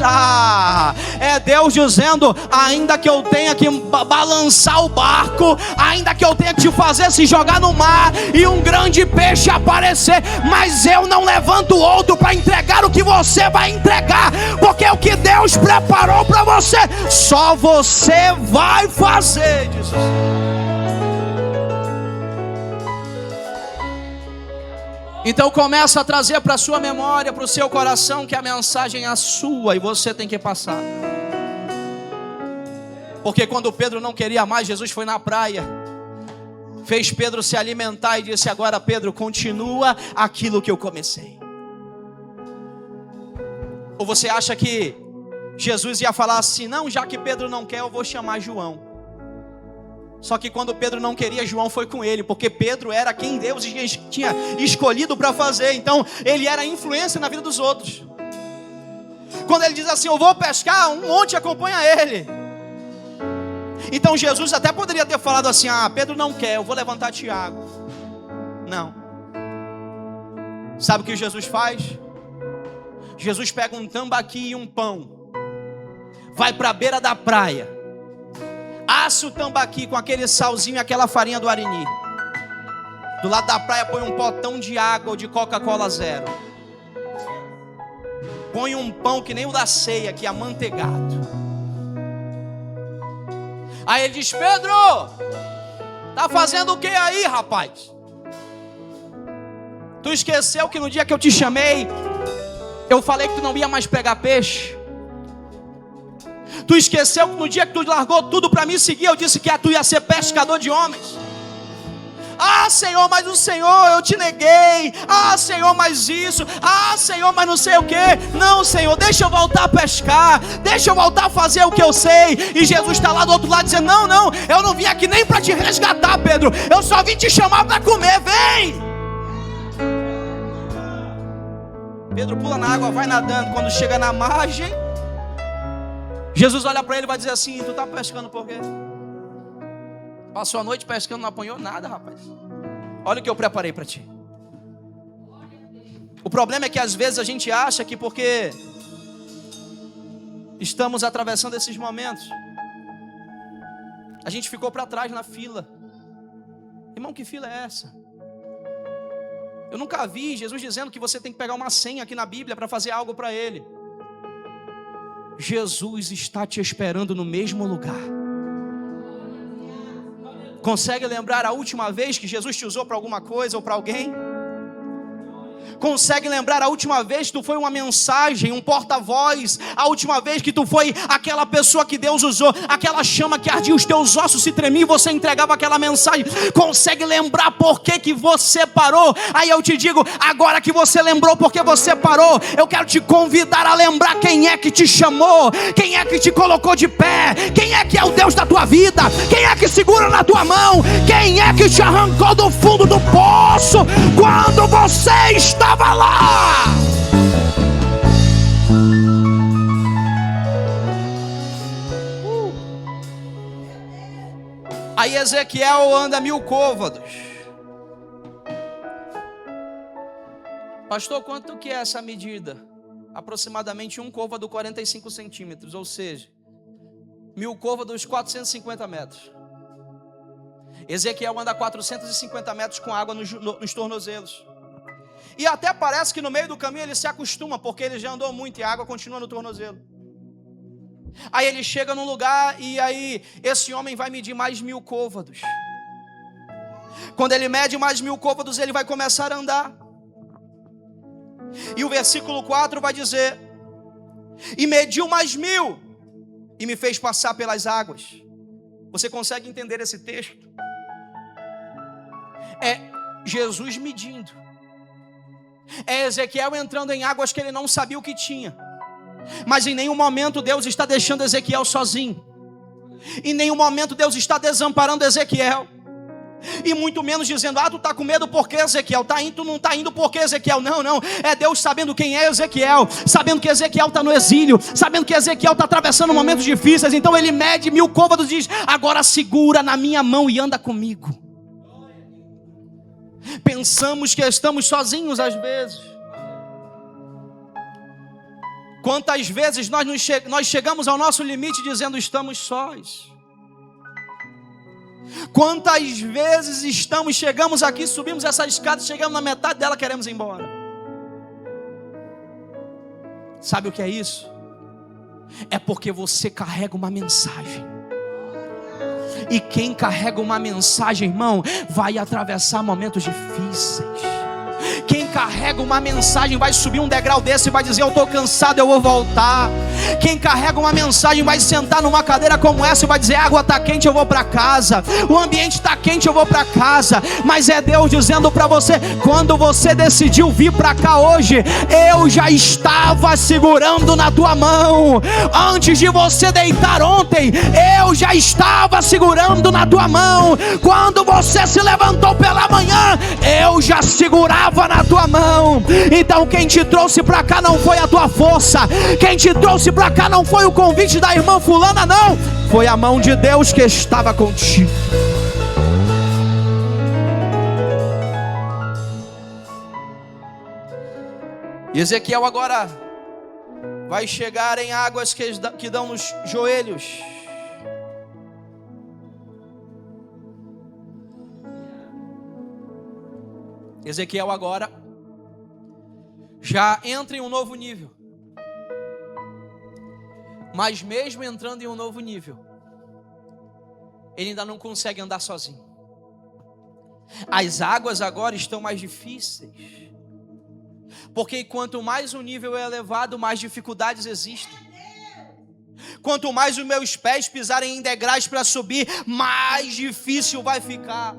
é Deus dizendo: ainda que eu tenha que balançar o barco, ainda que eu tenha que te fazer se jogar no mar e um grande peixe aparecer, mas eu não levanto outro para entregar o que você vai entregar, porque o que Deus preparou para você, só você vai fazer, diz o Senhor. Então começa a trazer para a sua memória, para o seu coração, que a mensagem é a sua e você tem que passar. Porque quando Pedro não queria mais, Jesus foi na praia, fez Pedro se alimentar e disse: agora, Pedro, continua aquilo que eu comecei. Ou você acha que Jesus ia falar assim: não, já que Pedro não quer, eu vou chamar João. Só que quando Pedro não queria, João foi com ele, porque Pedro era quem Deus tinha escolhido para fazer. Então ele era influência na vida dos outros. Quando ele diz assim, eu vou pescar, um monte acompanha ele. Então Jesus até poderia ter falado assim, Pedro não quer, eu vou levantar Tiago. Não. Sabe o que Jesus faz? Jesus pega um tambaqui e um pão, vai para a beira da praia, assa o tambaqui com aquele salzinho e aquela farinha do Arini. Do lado da praia põe um potão de água ou de Coca-Cola zero. Põe um pão que nem o da ceia, que é amanteigado. Aí ele diz, Pedro, tá fazendo o que aí, rapaz? Tu esqueceu que no dia que eu te chamei, eu falei que tu não ia mais pegar peixe? Tu esqueceu que no dia que tu largou tudo para me seguir, eu disse que tu ia ser pescador de homens? Senhor, mas o Senhor, eu te neguei. Senhor, mas isso. Senhor, mas não sei o que. Não, Senhor, deixa eu voltar a pescar. Deixa eu voltar a fazer o que eu sei. E Jesus está lá do outro lado dizendo, não, eu não vim aqui nem para te resgatar, Pedro. Eu só vim te chamar para comer, vem. Pedro pula na água, vai nadando. Quando chega na margem, Jesus olha para ele e vai dizer assim, tu está pescando por quê? Passou a noite pescando, não apanhou nada, rapaz. Olha o que eu preparei para ti. O problema é que às vezes a gente acha que porque estamos atravessando esses momentos, a gente ficou para trás na fila. Irmão, que fila é essa? Eu nunca vi Jesus dizendo que você tem que pegar uma senha aqui na Bíblia para fazer algo para Ele. Jesus está te esperando no mesmo lugar. Consegue lembrar a última vez que Jesus te usou para alguma coisa ou para alguém? Consegue lembrar a última vez que tu foi uma mensagem, um porta-voz? A última vez que tu foi aquela pessoa que Deus usou, aquela chama que ardia, os teus ossos se tremiam e você entregava aquela mensagem? Consegue lembrar por que você parou? Aí eu te digo, agora que você lembrou porque você parou, eu quero te convidar a lembrar quem é que te chamou, quem é que te colocou de pé, quem é que é o Deus da tua vida, quem é que segura na tua mão, quem é que te arrancou do fundo do poço quando você estava lá. Aí Ezequiel anda 1000 côvados. Pastor, quanto que é essa medida? Aproximadamente um côvado 45 centímetros, ou seja, 1000 côvados 450 metros. Ezequiel anda 450 metros com água nos tornozelos. E até parece que no meio do caminho ele se acostuma, porque ele já andou muito e a água continua no tornozelo. Aí ele chega num lugar e aí esse homem vai medir mais 1000 côvados. Quando ele mede mais 1000 côvados, ele vai começar a andar. E o versículo 4 vai dizer: e mediu mais 1000 e me fez passar pelas águas. Você consegue entender esse texto? É Jesus medindo. É Ezequiel entrando em águas que ele não sabia o que tinha. Mas em nenhum momento Deus está deixando Ezequiel sozinho. Em nenhum momento Deus está desamparando Ezequiel. E muito menos dizendo, tu está com medo porque Ezequiel está indo, tu não está indo porque Ezequiel. Não, é Deus sabendo quem é Ezequiel, sabendo que Ezequiel está no exílio, sabendo que Ezequiel está atravessando momentos difíceis. Então ele mede 1000 côvados e diz, agora segura na minha mão e anda comigo. Pensamos que estamos sozinhos às vezes. Quantas vezes nós chegamos ao nosso limite dizendo estamos sós? Quantas vezes chegamos aqui, subimos essa escada, chegamos na metade dela, queremos ir embora? Sabe o que é isso? É porque você carrega uma mensagem. E quem carrega uma mensagem, irmão, vai atravessar momentos difíceis. Quem carrega uma mensagem vai subir um degrau desse e vai dizer: eu estou cansado, eu vou voltar. Quem carrega uma mensagem vai sentar numa cadeira como essa e vai dizer: a água está quente, eu vou para casa. O ambiente está quente, eu vou para casa. Mas é Deus dizendo para você: quando você decidiu vir para cá hoje, eu já estava segurando na tua mão. Antes de você deitar ontem, eu já estava segurando na tua mão. Quando você se levantou pela manhã, eu já segurava na tua mão. Então quem te trouxe para cá não foi a tua força. Quem te trouxe para cá não foi o convite da irmã fulana, não. Foi a mão de Deus que estava contigo. E Ezequiel agora vai chegar em águas que dão nos joelhos. Ezequiel agora já entra em um novo nível. Mas mesmo entrando em um novo nível, ele ainda não consegue andar sozinho. As águas agora estão mais difíceis. Porque quanto mais o nível é elevado, mais dificuldades existem. Quanto mais os meus pés pisarem em degraus para subir, mais difícil vai ficar.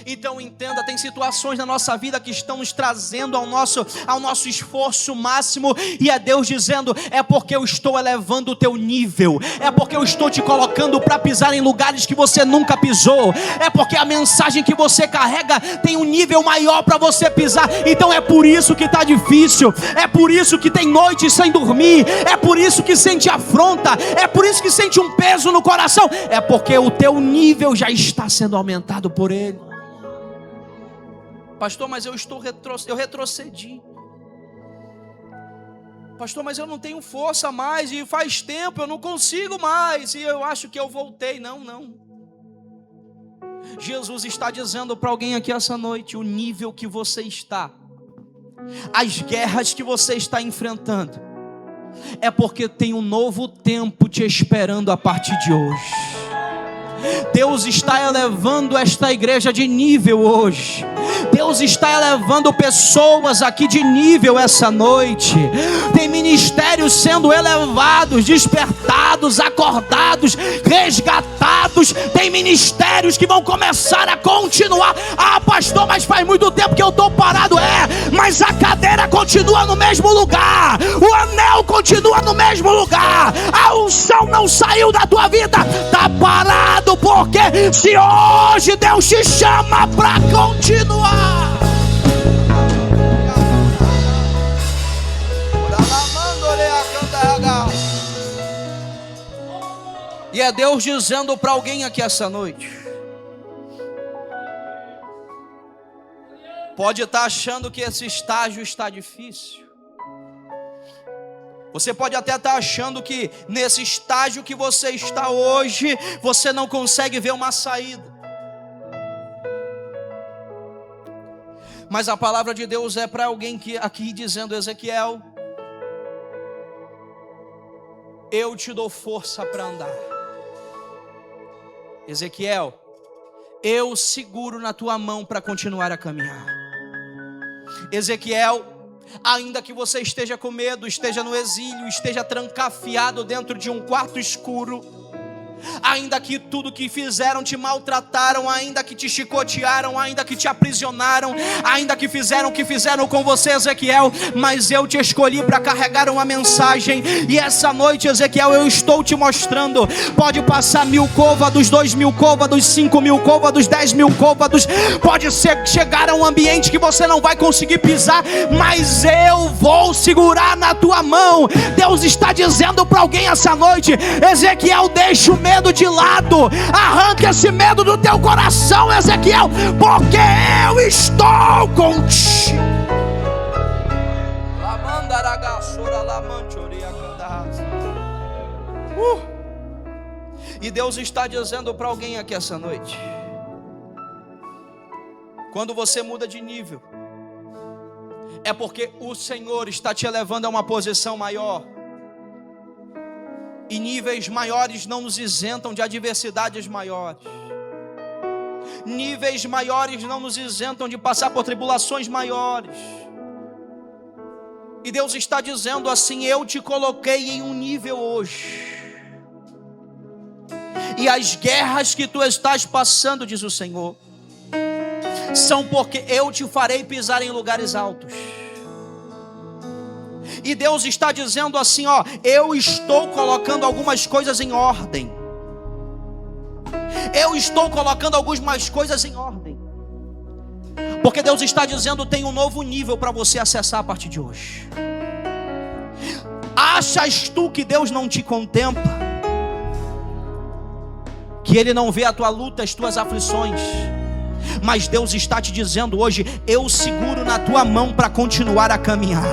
Então entenda, tem situações na nossa vida que estão nos trazendo ao nosso esforço máximo, e é Deus dizendo: é porque eu estou elevando o teu nível, é porque eu estou te colocando para pisar em lugares que você nunca pisou, é porque a mensagem que você carrega tem um nível maior para você pisar. Então é por isso que está difícil, é por isso que tem noites sem dormir, é por isso que sente afronta, é por isso que sente um peso no coração, é porque o teu nível já está sendo aumentado por Ele. Pastor, mas eu retrocedi. Pastor, mas eu não tenho força mais, e faz tempo, eu não consigo mais, e eu acho que eu voltei. Não. Jesus está dizendo para alguém aqui essa noite: o nível que você está, as guerras que você está enfrentando, é porque tem um novo tempo te esperando a partir de hoje. Deus está elevando esta igreja de nível hoje. Deus está elevando pessoas aqui de nível essa noite. Tem ministérios sendo elevados, despertados, acordados, resgatados. Tem ministérios que vão começar a continuar. Ah, pastor, mas faz muito tempo que eu estou parado. Mas a cadeira continua no mesmo lugar, o anel continua no mesmo lugar, a unção não saiu da tua vida. Está parado porque se hoje Deus te chama para continuar. E é Deus dizendo para alguém aqui essa noite: pode estar achando que esse estágio está difícil. Você pode até estar achando que nesse estágio que você está hoje, você não consegue ver uma saída. Mas a palavra de Deus é para alguém que aqui dizendo: Ezequiel, eu te dou força para andar. Ezequiel, eu seguro na tua mão para continuar a caminhar. Ezequiel, ainda que você esteja com medo, esteja no exílio, esteja trancafiado dentro de um quarto escuro, ainda que tudo que fizeram te maltrataram, ainda que te chicotearam, ainda que te aprisionaram, ainda que fizeram o que fizeram com você, Ezequiel, mas eu te escolhi para carregar uma mensagem. E essa noite, Ezequiel, eu estou te mostrando: pode passar 1000 côvados, 2000 côvados, 5000 côvados, 10.000 côvados, pode chegar a um ambiente que você não vai conseguir pisar, mas eu vou segurar na tua mão. Deus está dizendo para alguém essa noite: Ezequiel, deixa o medo de lado, arranca esse medo do teu coração, Ezequiel, porque eu estou contigo. E Deus está dizendo para alguém aqui essa noite: quando você muda de nível, é porque o Senhor está te elevando a uma posição maior. E níveis maiores não nos isentam de adversidades maiores. Níveis maiores não nos isentam de passar por tribulações maiores. E Deus está dizendo assim: eu te coloquei em um nível hoje. E as guerras que tu estás passando, diz o Senhor, são porque eu te farei pisar em lugares altos. E Deus está dizendo assim, ó, eu estou colocando algumas coisas em ordem. Eu estou colocando algumas coisas em ordem. Porque Deus está dizendo, tem um novo nível para você acessar a partir de hoje. Achas tu que Deus não te contempla? Que Ele não vê a tua luta, as tuas aflições? Mas Deus está te dizendo hoje, eu seguro na tua mão para continuar a caminhar.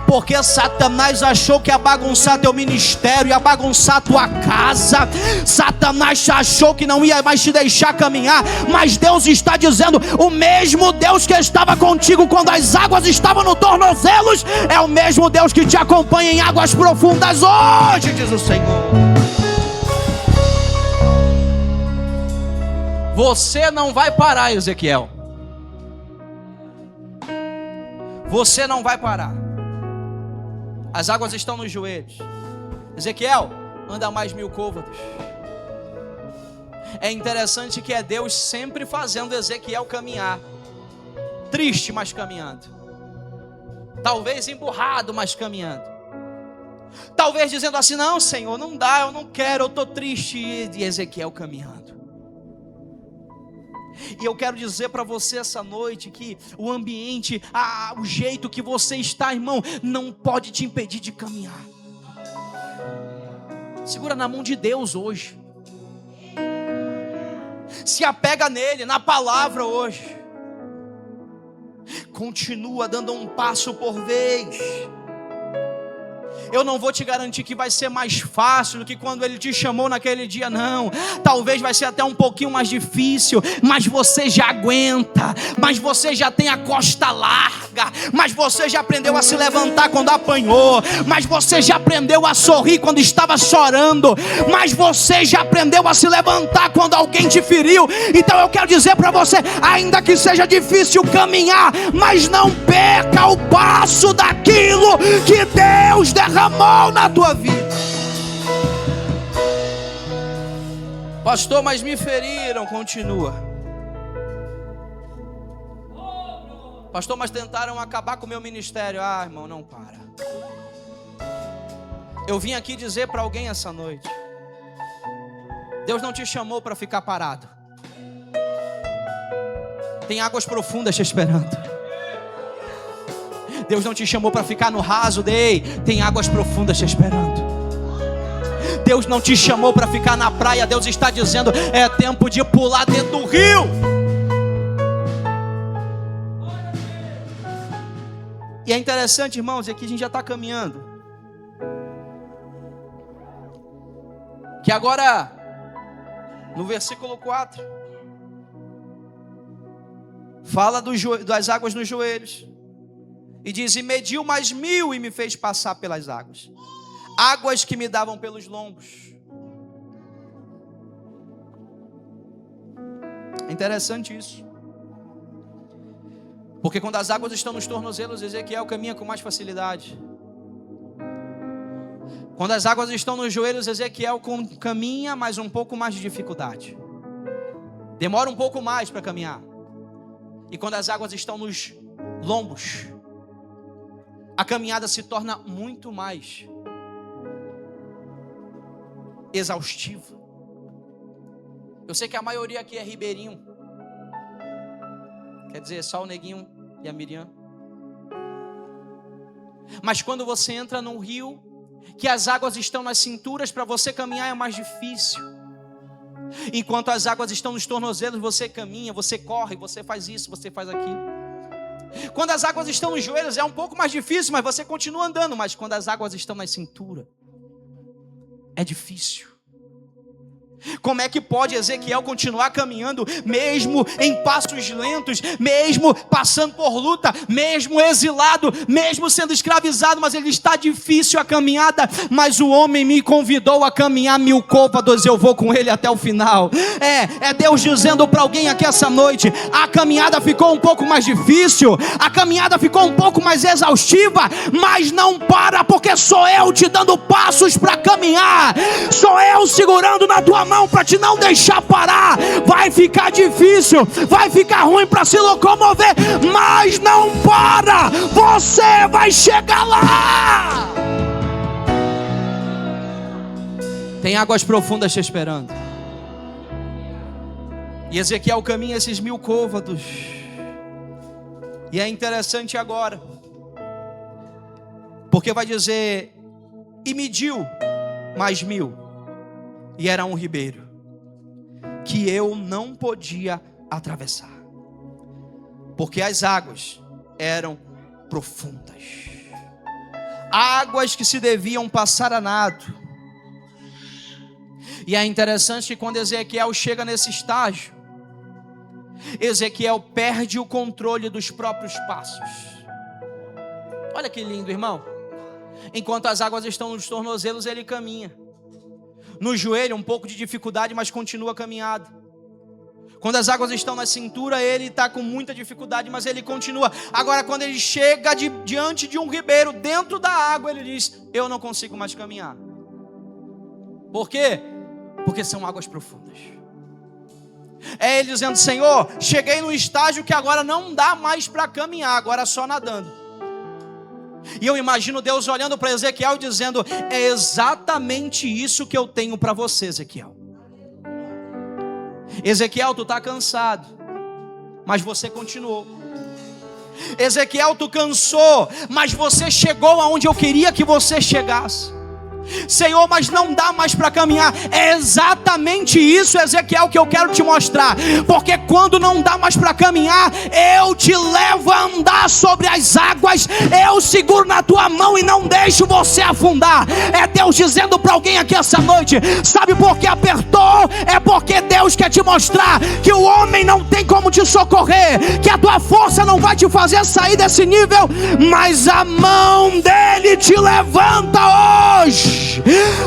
Porque Satanás achou que ia bagunçar teu ministério, ia bagunçar tua casa. Satanás achou que não ia mais te deixar caminhar. Mas Deus está dizendo, o mesmo Deus que estava contigo quando as águas estavam no tornozelos, é o mesmo Deus que te acompanha em águas profundas hoje, diz o Senhor. Você não vai parar, Ezequiel. Você não vai parar. As águas estão nos joelhos. Ezequiel, anda mais 1000 côvados. É interessante que é Deus sempre fazendo Ezequiel caminhar. Triste, mas caminhando. Talvez emburrado, mas caminhando. Talvez dizendo assim, não, Senhor, não dá, eu não quero, eu estou triste. E Ezequiel caminhando. E eu quero dizer para você essa noite que o ambiente, o jeito que você está, irmão, não pode te impedir de caminhar. Segura na mão de Deus hoje. Se apega nele, na palavra hoje. Continua dando um passo por vez. Eu não vou te garantir que vai ser mais fácil do que quando Ele te chamou naquele dia, não. Talvez vai ser até um pouquinho mais difícil, mas você já aguenta, mas você já tem a costa larga, mas você já aprendeu a se levantar quando apanhou, mas você já aprendeu a sorrir quando estava chorando, mas você já aprendeu a se levantar quando alguém te feriu. Então eu quero dizer para você, ainda que seja difícil caminhar, mas não perca o passo daquilo que Deus derramou na tua vida. Pastor, mas me feriram. Continua. Pastor, mas tentaram acabar com o meu ministério. Irmão, não para. Eu vim aqui dizer para alguém essa noite, Deus não te chamou para ficar parado. Tem águas profundas te esperando. Deus não te chamou para ficar no raso, tem águas profundas te esperando. Deus não te chamou para ficar na praia. Deus está dizendo, é tempo de pular dentro do rio. E é interessante, irmãos, é que a gente já está caminhando. Que agora, no versículo 4, fala das águas nos joelhos. E diz, e mediu mais 1000 e me fez passar pelas águas. Águas que me davam pelos lombos. É interessante isso. Porque quando as águas estão nos tornozelos, Ezequiel caminha com mais facilidade. Quando as águas estão nos joelhos, Ezequiel caminha, mas um pouco mais de dificuldade. Demora um pouco mais para caminhar. E quando as águas estão nos lombos, a caminhada se torna muito mais exaustiva. Eu sei que a maioria aqui é ribeirinho. Quer dizer, só o Neguinho e a Miriam. Mas quando você entra num rio, que as águas estão nas cinturas, para você caminhar é mais difícil. Enquanto as águas estão nos tornozelos, você caminha, você corre, você faz isso, você faz aquilo. Quando as águas estão nos joelhos é um pouco mais difícil, mas você continua andando. Mas quando as águas estão na cintura, é difícil. Como é que pode Ezequiel continuar caminhando, mesmo em passos lentos, mesmo passando por luta, mesmo exilado, mesmo sendo escravizado, mas ele está difícil a caminhada, mas o homem me convidou a caminhar 1000 côvados, eu vou com ele até o final. É Deus dizendo para alguém aqui essa noite: a caminhada ficou um pouco mais difícil, a caminhada ficou um pouco mais exaustiva, mas não para, porque sou eu te dando passos para caminhar, sou eu segurando na tua mão para te não deixar parar. Vai ficar difícil, vai ficar ruim para se locomover, mas não para, você vai chegar lá. Tem águas profundas te esperando. E Ezequiel caminha esses 1000 côvados. E é interessante agora, porque vai dizer: e mediu mais 1000, e era um ribeiro que eu não podia atravessar, porque as águas eram profundas, águas que se deviam passar a nado. E é interessante que quando Ezequiel chega nesse estágio, Ezequiel perde o controle dos próprios passos. Olha que lindo, irmão. Enquanto as águas estão nos tornozelos, ele caminha. No joelho, um pouco de dificuldade, mas continua a caminhada. Quando as águas estão na cintura, ele está com muita dificuldade, mas ele continua. Agora, quando ele chega diante de um ribeiro, dentro da água, ele diz: eu não consigo mais caminhar. Por quê? Porque são águas profundas. É ele dizendo: Senhor, cheguei no estágio que agora não dá mais para caminhar, agora é só nadando. E eu imagino Deus olhando para Ezequiel e dizendo: é exatamente isso que eu tenho para você, Ezequiel. Ezequiel, tu está cansado, mas você continuou. Ezequiel, tu cansou, mas você chegou aonde eu queria que você chegasse. Senhor, mas não dá mais para caminhar. É exatamente isso, Ezequiel, que eu quero te mostrar. Porque quando não dá mais para caminhar, eu te levo a andar sobre as águas, eu seguro na tua mão e não deixo você afundar. É Deus dizendo para alguém aqui essa noite: sabe por que apertou? É porque Deus quer te mostrar que o homem não tem como te socorrer, que a tua força não vai te fazer sair desse nível, mas a mão dele te levanta hoje.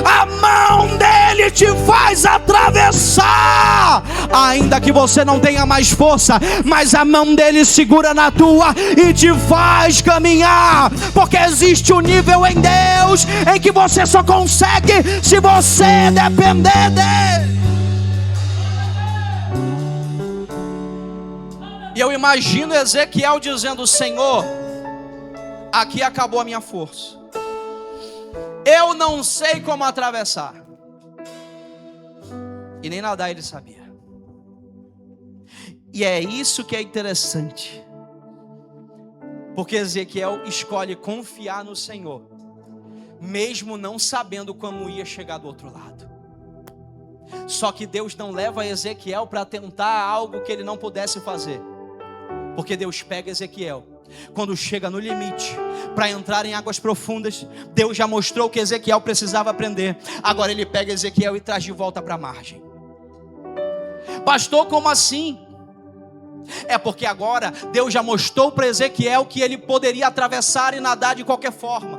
A mão dele te faz atravessar, ainda que você não tenha mais força, mas a mão dele segura na tua e te faz caminhar, porque existe um nível em Deus em que você só consegue se você depender dele. E eu imagino Ezequiel dizendo: Senhor, aqui acabou a minha força, eu não sei como atravessar. E nem nadar ele sabia. E é isso que é interessante, porque Ezequiel escolhe confiar no Senhor, mesmo não sabendo como ia chegar do outro lado. Só que Deus não leva Ezequiel para tentar algo que ele não pudesse fazer, porque Deus pega Ezequiel quando chega no limite para entrar em águas profundas. Deus já mostrou que Ezequiel precisava aprender. Agora ele pega Ezequiel e traz de volta para a margem. Pastor, como assim? É porque agora Deus já mostrou para Ezequiel que ele poderia atravessar e nadar de qualquer forma.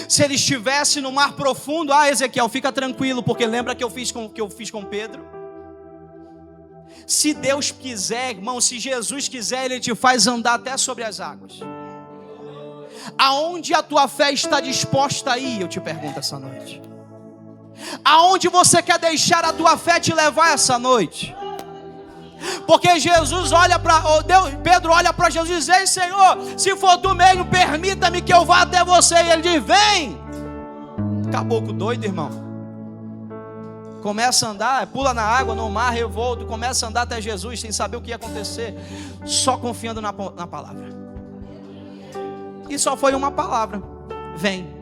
Se ele estivesse no mar profundo: Ezequiel, fica tranquilo, porque lembra que eu fiz com Pedro? Se Deus quiser, irmão, se Jesus quiser, Ele te faz andar até sobre as águas. Aonde a tua fé está disposta a ir, eu te pergunto essa noite. Aonde você quer deixar a tua fé te levar essa noite? Porque Jesus olha para Pedro olha para Jesus e diz: ei, Senhor, se for tu mesmo, permita-me que eu vá até você. E ele diz: vem. Caboclo doido, irmão. Começa a andar, pula na água, no mar revolto, começa a andar até Jesus sem saber o que ia acontecer, só confiando na palavra. E só foi uma palavra: vem.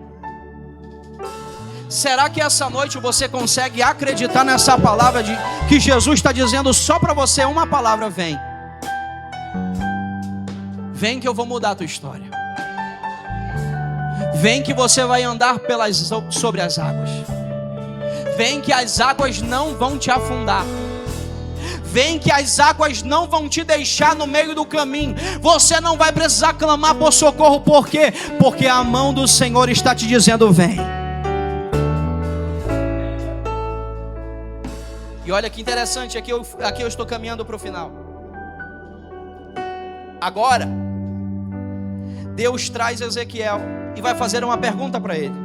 Será que essa noite você consegue acreditar nessa palavra que Jesus está dizendo só para você uma palavra: vem. Vem que eu vou mudar a tua história. Vem que você vai andar sobre as águas. Vem que as águas não vão te afundar. Vem que as águas não vão te deixar no meio do caminho. Você não vai precisar clamar por socorro. Por quê? Porque a mão do Senhor está te dizendo: vem. E olha que interessante, aqui eu estou caminhando para o final. Agora, Deus traz Ezequiel e vai fazer uma pergunta para ele.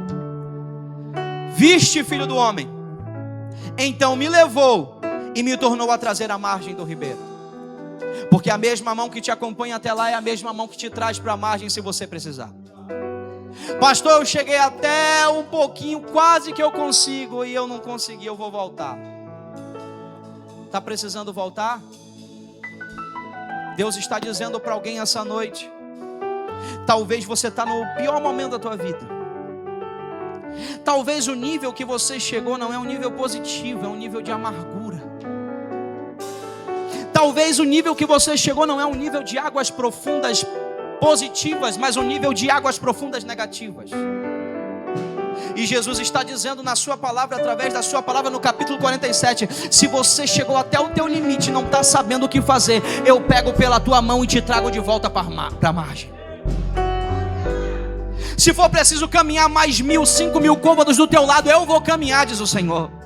Viste, filho do homem? Então me levou e me tornou a trazer à margem do ribeiro. Porque a mesma mão que te acompanha até lá é a mesma mão que te traz para a margem se você precisar. Pastor, eu cheguei até um pouquinho, quase que eu consigo, e eu não consegui, eu vou voltar. Está precisando voltar? Deus está dizendo para alguém essa noite: talvez você está no pior momento da tua vida. Talvez o nível que você chegou não é um nível positivo, é um nível de amargura. Talvez o nível que você chegou não é um nível de águas profundas positivas, mas um nível de águas profundas negativas. E Jesus está dizendo na sua palavra, através da sua palavra no capítulo 47, se você chegou até o teu limite e não está sabendo o que fazer, eu pego pela tua mão e te trago de volta para a margem. Se for preciso caminhar mais 1.000, 5.000 côvados do teu lado, eu vou caminhar, diz o Senhor.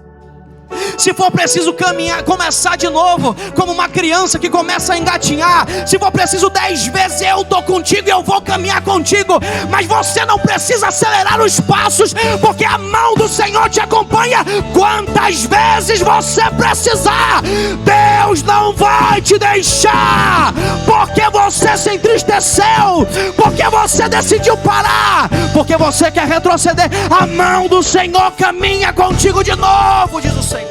Se for preciso caminhar, começar de novo, como uma criança que começa a engatinhar, se for preciso 10 vezes, eu estou contigo e eu vou caminhar contigo. Mas você não precisa acelerar os passos, porque a mão do Senhor te acompanha quantas vezes você precisar. Deus não vai te deixar porque você se entristeceu, porque você decidiu parar, porque você quer retroceder. A mão do Senhor caminha contigo de novo, diz o Senhor.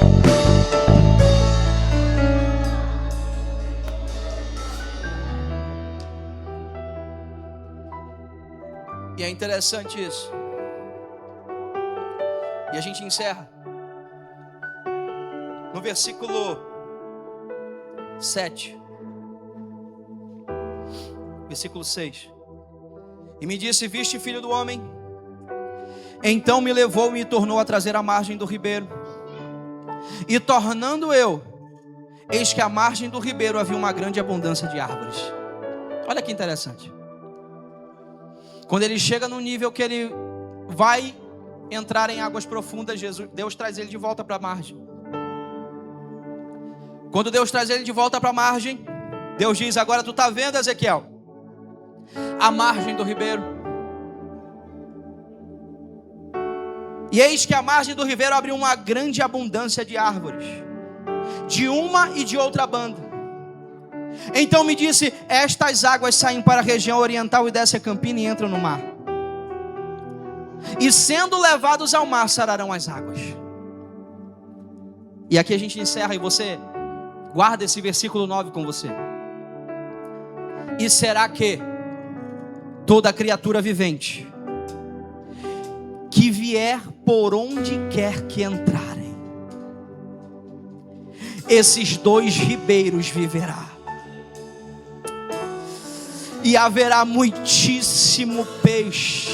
E é interessante isso. E a gente encerra no versículo 7. Versículo 6. E me disse: viste, filho do homem? Então me levou e me tornou a trazer à margem do ribeiro. E tornando eu, eis que à margem do ribeiro havia uma grande abundância de árvores. Olha que interessante. Quando ele chega no nível que ele vai entrar em águas profundas, Deus traz ele de volta para a margem. Quando Deus traz ele de volta para a margem, Deus diz: agora tu está vendo, Ezequiel, a margem do ribeiro. E eis que a margem do ribeiro abriu uma grande abundância de árvores, de uma e de outra banda. Então me disse: estas águas saem para a região oriental e descem a campina e entram no mar. E sendo levados ao mar, sararão as águas. E aqui a gente encerra, e você guarda esse versículo 9 com você. E será que toda criatura vivente que vier por onde quer que entrarem, esses dois ribeiros viverá. E haverá muitíssimo peixe,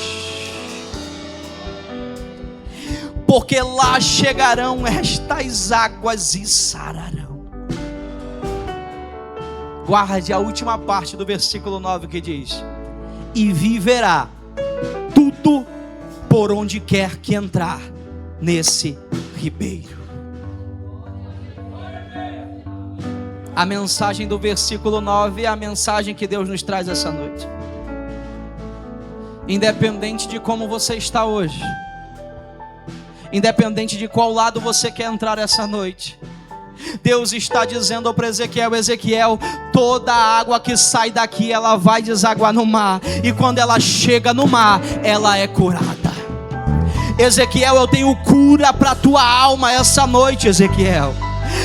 porque lá chegarão estas águas e sararão. Guarde a última parte do versículo 9 que diz: e viverá tudo por onde quer que entrar nesse ribeiro. A mensagem do versículo 9 é a mensagem que Deus nos traz essa noite. Independente de como você está hoje, independente de qual lado você quer entrar essa noite, Deus está dizendo para Ezequiel: Ezequiel, toda a água que sai daqui, ela vai desaguar no mar. E quando ela chega no mar, ela é curada. Ezequiel, eu tenho cura para a tua alma essa noite, Ezequiel.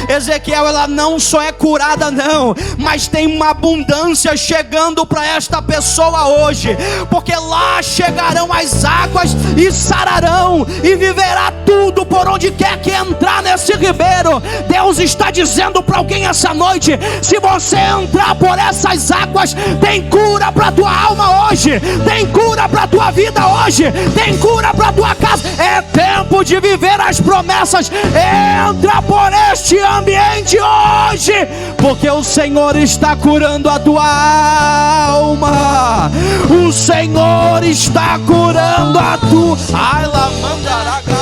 Ezequiel, ela não só é curada não, mas tem uma abundância chegando para esta pessoa hoje, porque lá chegarão as águas e sararão, e viverá tudo por onde quer que entrar nesse ribeiro. Deus está dizendo para alguém essa noite: se você entrar por essas águas, tem cura para tua alma hoje, tem cura para tua vida hoje, tem cura para tua casa. É tempo de viver as promessas. Entra por este ambiente hoje, porque o Senhor está curando a tua alma. O Senhor está curando a tua.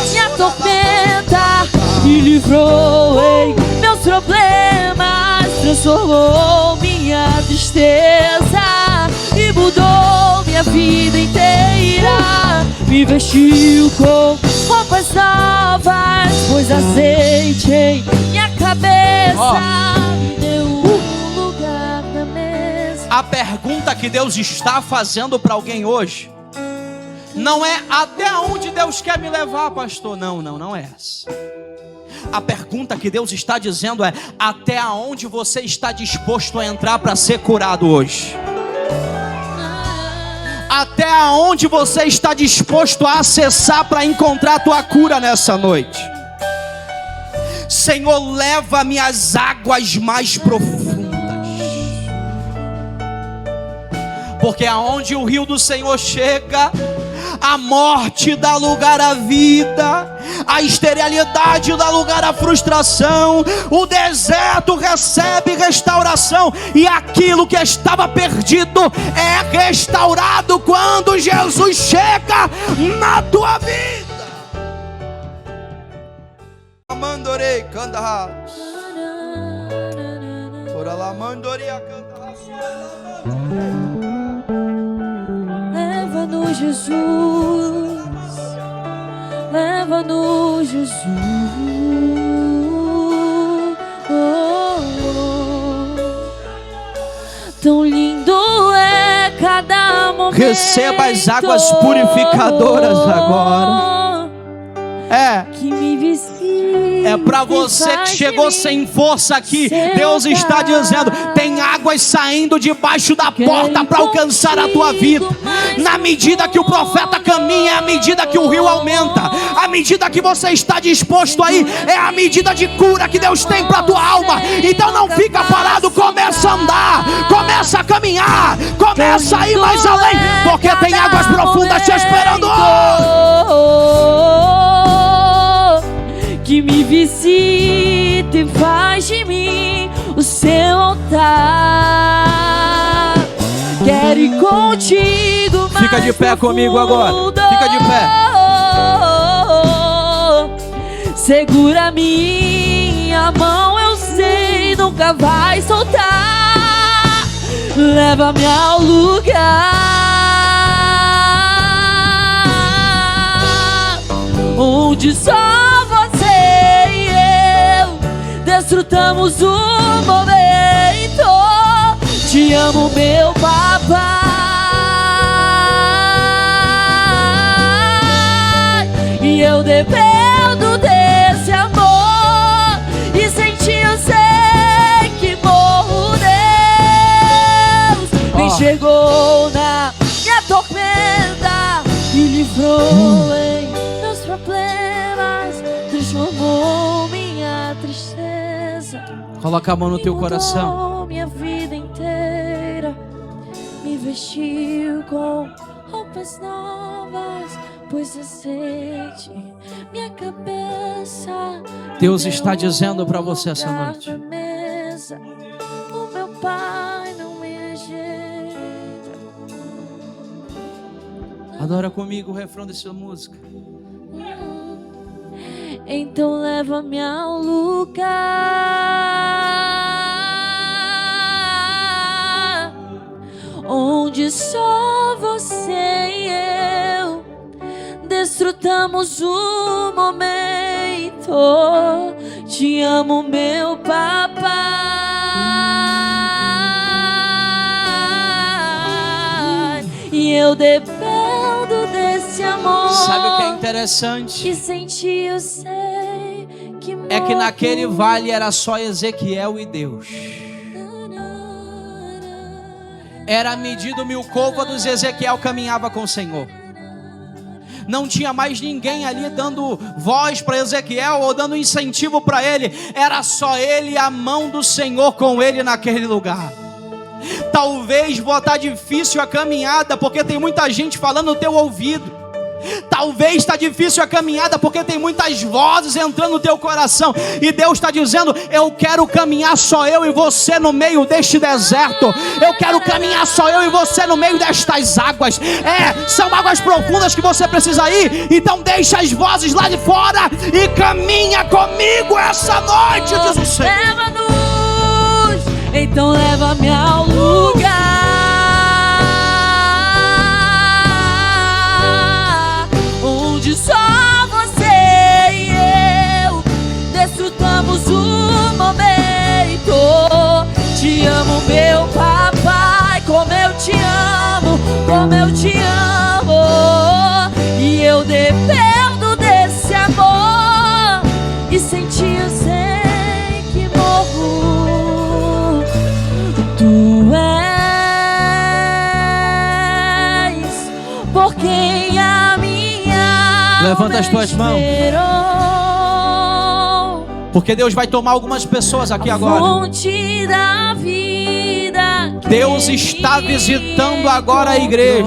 Minha tormenta me livrou, ei. problemas, transformou minha tristeza e mudou minha vida inteira. Me vestiu com roupas novas, pôs azeite em minha cabeça, me deu um lugar na mesa. A pergunta que Deus está fazendo para alguém hoje não é até onde Deus quer me levar, pastor. Não é essa. A pergunta que Deus está dizendo é: até onde você está disposto a entrar para ser curado hoje? Até onde você está disposto a acessar para encontrar a tua cura nessa noite? Senhor, leva-me às águas mais profundas, porque aonde o rio do Senhor chega, a morte dá lugar à vida, a esterilidade dá lugar à frustração, o deserto recebe restauração, e aquilo que estava perdido é restaurado quando Jesus chega na tua vida. Mandorei canta, ora lá mandoria canta. Leva-nos, Jesus, leva-nos, Jesus. Tão lindo é cada momento. Receba as águas purificadoras agora. Que me visite, é para você que chegou sem força aqui. Deus está dizendo: tem águas saindo debaixo da porta para alcançar a tua vida. Na medida que o profeta caminha, é a medida que o rio aumenta. A medida que você está disposto aí, é a medida de cura que Deus tem para a tua alma. Então não fica parado, começa a andar, começa a caminhar, começa a ir mais além, porque tem águas profundas te esperando. Que me visite e faz de mim o seu altar. Quero ir contigo, mais fica de pé comigo agora. Fica de pé. Segura minha mão, eu sei, nunca vai soltar. Leva-me ao lugar onde só desfrutamos o momento. Te amo, meu papai, e eu dependo desse amor. E sem ti eu sei que morro, Deus. Me enxergou na minha tormenta e livrou em meus problemas, transformou minha tristeza. Coloca a mão no teu coração. Minha vida inteira, me vestiu com roupas novas, pôs azeite minha cabeça. Deus está dizendo para você essa noite: mesa, o meu pai não me rejeita. Adora comigo o refrão dessa música. Então leva-me ao lugar onde só você e eu desfrutamos o momento. Te amo, meu papai, e eu dependo desse amor. Sabe o que é interessante? E sem ti eu sei que é que naquele vale era só Ezequiel e Deus. Era medido 1000 côvados, Ezequiel caminhava com o Senhor. Não tinha mais ninguém ali dando voz para Ezequiel ou dando incentivo para ele. Era só ele e a mão do Senhor com ele naquele lugar. Talvez vá estar difícil a caminhada, porque tem muita gente falando no teu ouvido. Talvez está difícil a caminhada porque tem muitas vozes entrando no teu coração. E Deus está dizendo: eu quero caminhar só eu e você no meio deste deserto. Eu quero caminhar só eu e você no meio destas águas. São águas profundas que você precisa ir. Então deixa as vozes lá de fora e caminha comigo essa noite, diz o Senhor. Leva-nos, então leva-me ao lugar onde só você e eu desfrutamos o momento. Te amo, meu papai, como eu te amo, como eu te amo. E eu dependo desse amor, e sem ti eu sei que morro. Tu és por quem a minha Levanta as tuas mãos, esperou. porque Deus vai tomar algumas pessoas aqui agora. Fonte da vida, Deus está visitando agora a igreja.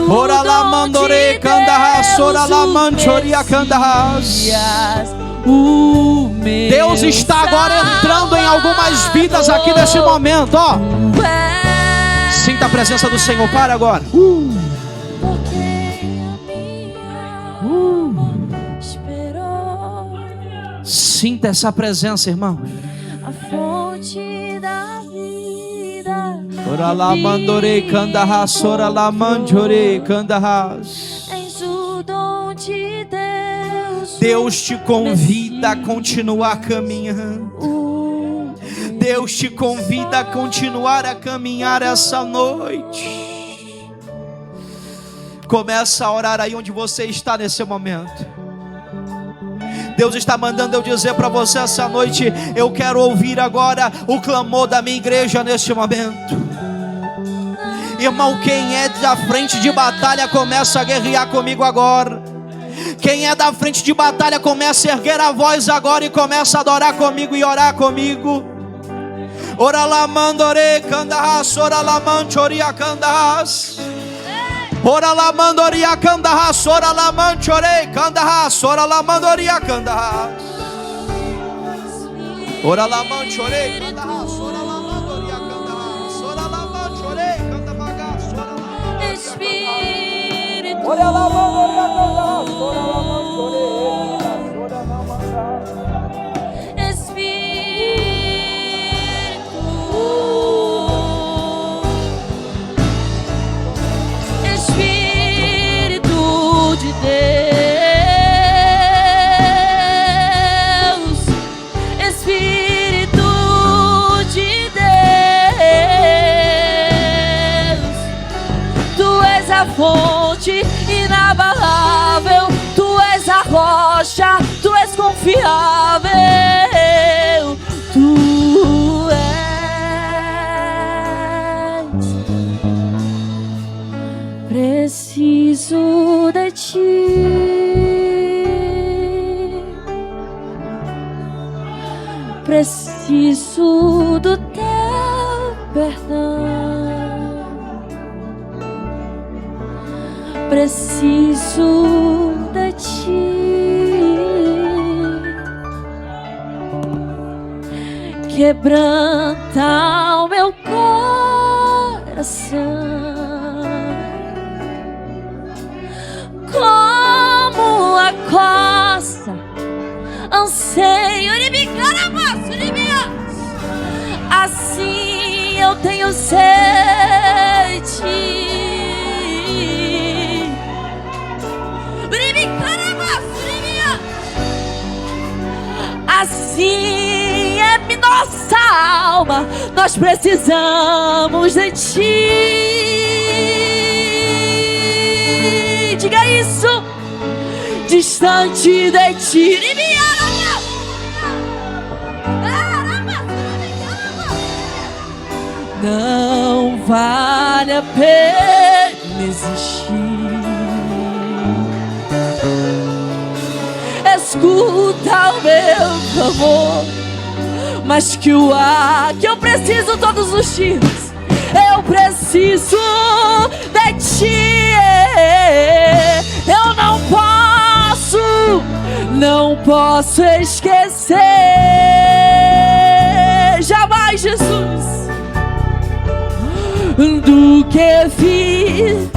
Ora lá mandore candarras, ora lá manchoria candarras. Deus está agora entrando em algumas vidas aqui nesse momento, ó. Sinta a presença do Senhor, para agora. Sinta essa presença, irmãos. A fonte da vida. Ora lá mandore candarras, ora lá manchore candarras. És o dom de Deus. Deus te convida a continuar caminhando. Deus te convida a continuar a caminhar essa noite. Começa a orar aí onde você está nesse momento. Deus está mandando eu dizer para você essa noite: eu quero ouvir agora o clamor da minha igreja neste momento. Irmão, quem é da frente de batalha começa a guerrear comigo agora. Quem é da frente de batalha começa a erguer a voz agora e começa a adorar comigo e orar comigo. Ora lá mandore candarras, ora lá manchoria candarras. Ora lá mandoria candarras, ora lá manchore candarras, ora lá mandoria candarras. Ora lá manchore candarras, ora lá mandoria candarras, ora lá manchore candarras, ora lá Espírito. ora lá mandoria candarras, ora lá manchore candarras, ora lá mandarras. Espírito de Deus, Tu és a fonte inabalável, Tu és a rocha, Tu és confiável, Tu és. Preciso de Ti. Preciso do Teu perdão. Preciso de Ti. Quebranta o meu coração. Como a costa anseio, assim eu tenho sede. Assim é nossa alma, nós precisamos de Ti. Diga isso. Distante de Ti, não vale a pena existir. Escuta o meu clamor, mas que o ar que eu preciso todos os dias, eu eu preciso de ti. Eu não posso esquecer jamais, Jesus, do que fiz.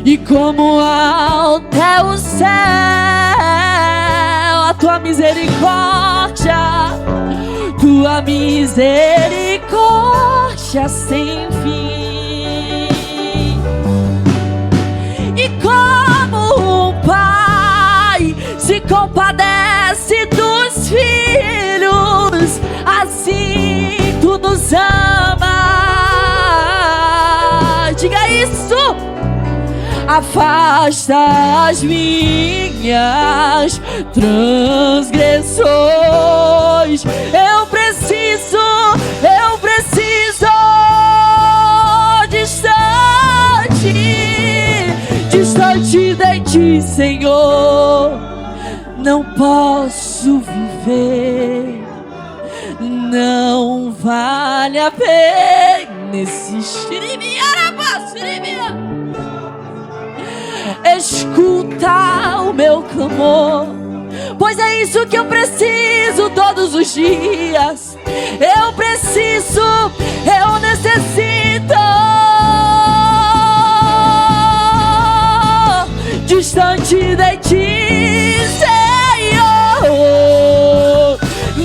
E como alto é o céu, a tua misericórdia sem fim. E como um pai se compadece dos filhos, assim tu nos ama. Diga isso. Afasta as minhas transgressões. Eu preciso distante de ti, Senhor. Não posso viver, não vale a pena existir. Escuta o meu clamor, pois é isso que eu preciso todos os dias. Eu necessito. Distante de ti, Senhor,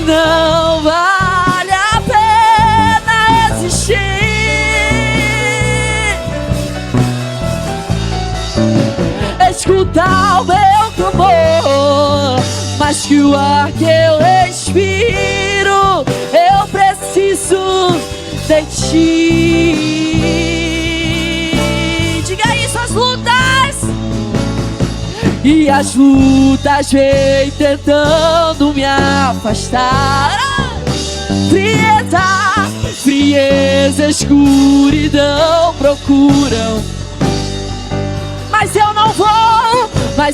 não vale a pena existir. Escutar o meu clamor, mais que o ar que eu respiro, eu preciso de ti. Diga isso, as lutas. E as lutas vêm tentando me afastar. Frieza, escuridão procuram. Mas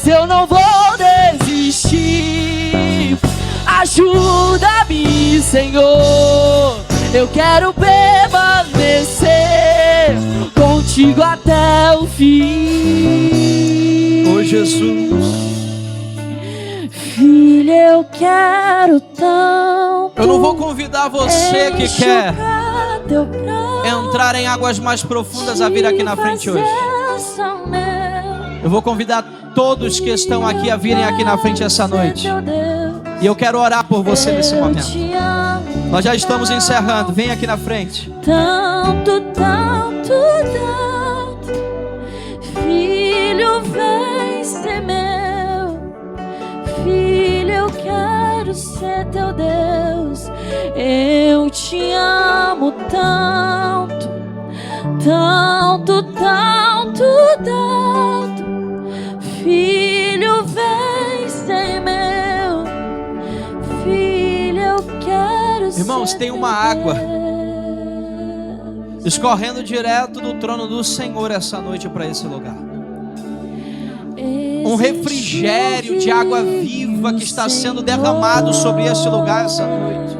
eu não vou desistir. Ajuda-me, Senhor. Eu quero permanecer contigo até o fim. Oh, Jesus. Filho, eu quero tanto. Eu não vou convidar você que quer entrar em águas mais profundas a vir aqui na frente hoje. Eu vou convidar todos que estão aqui a virem aqui na frente essa noite. E eu quero orar por você nesse momento. Nós já estamos encerrando. Vem aqui na frente. Tanto, tanto, tanto. Filho, vem ser meu. Filho, eu quero ser teu Deus. Eu te amo tanto. Tanto, tanto, tanto. Filho, vem ser meu. Filho, eu quero ser. Irmãos, tem uma água escorrendo direto do trono do Senhor essa noite para esse lugar. Um refrigério de água viva que está sendo derramado sobre esse lugar essa noite.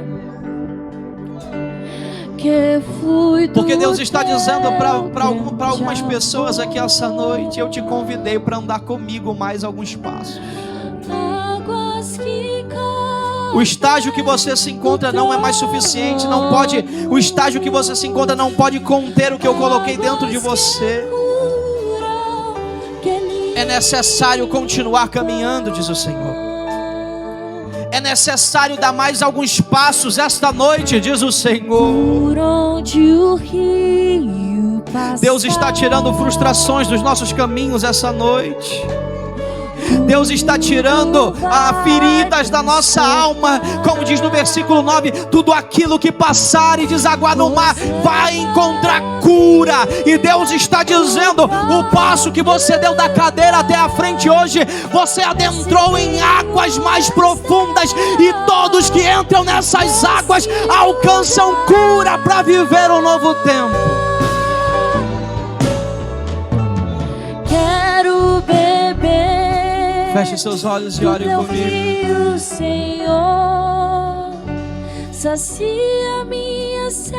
Porque Deus está dizendo para algumas pessoas aqui essa noite: eu te convidei para andar comigo mais alguns passos. O estágio que você se encontra não é mais suficiente, não pode. O estágio que você se encontra não pode conter o que eu coloquei dentro de você. É necessário continuar caminhando, diz o Senhor. É necessário dar mais alguns passos esta noite, diz o Senhor. Deus está tirando frustrações dos nossos caminhos essa noite. Deus está tirando feridas da nossa alma. Como diz no versículo 9: tudo aquilo que passar e desaguar no mar vai encontrar cura. E Deus está dizendo: o passo que você deu da cadeira até a frente hoje, você adentrou em águas mais profundas. E todos que entram nessas águas alcançam cura para viver um novo tempo. Quero beber. Feche seus olhos e ore comigo. Rio, Senhor, sacia minha sede.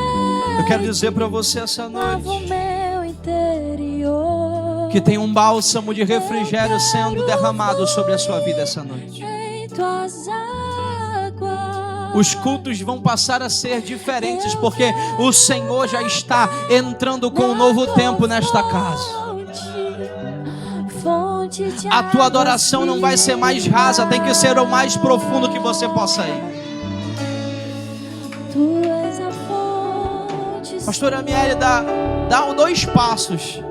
Eu quero dizer para você essa Lava o noite meu interior. que tem um bálsamo de refrigério sendo derramado sobre a sua vida essa noite. Em tuas águas. Os cultos vão passar a ser diferentes, porque o Senhor já está entrando com um novo tempo nesta casa. A tua adoração não vai ser mais rasa, tem que ser o mais profundo que você possa ir. Tu és a fonte. Pastora Amiele, dá 2 passos.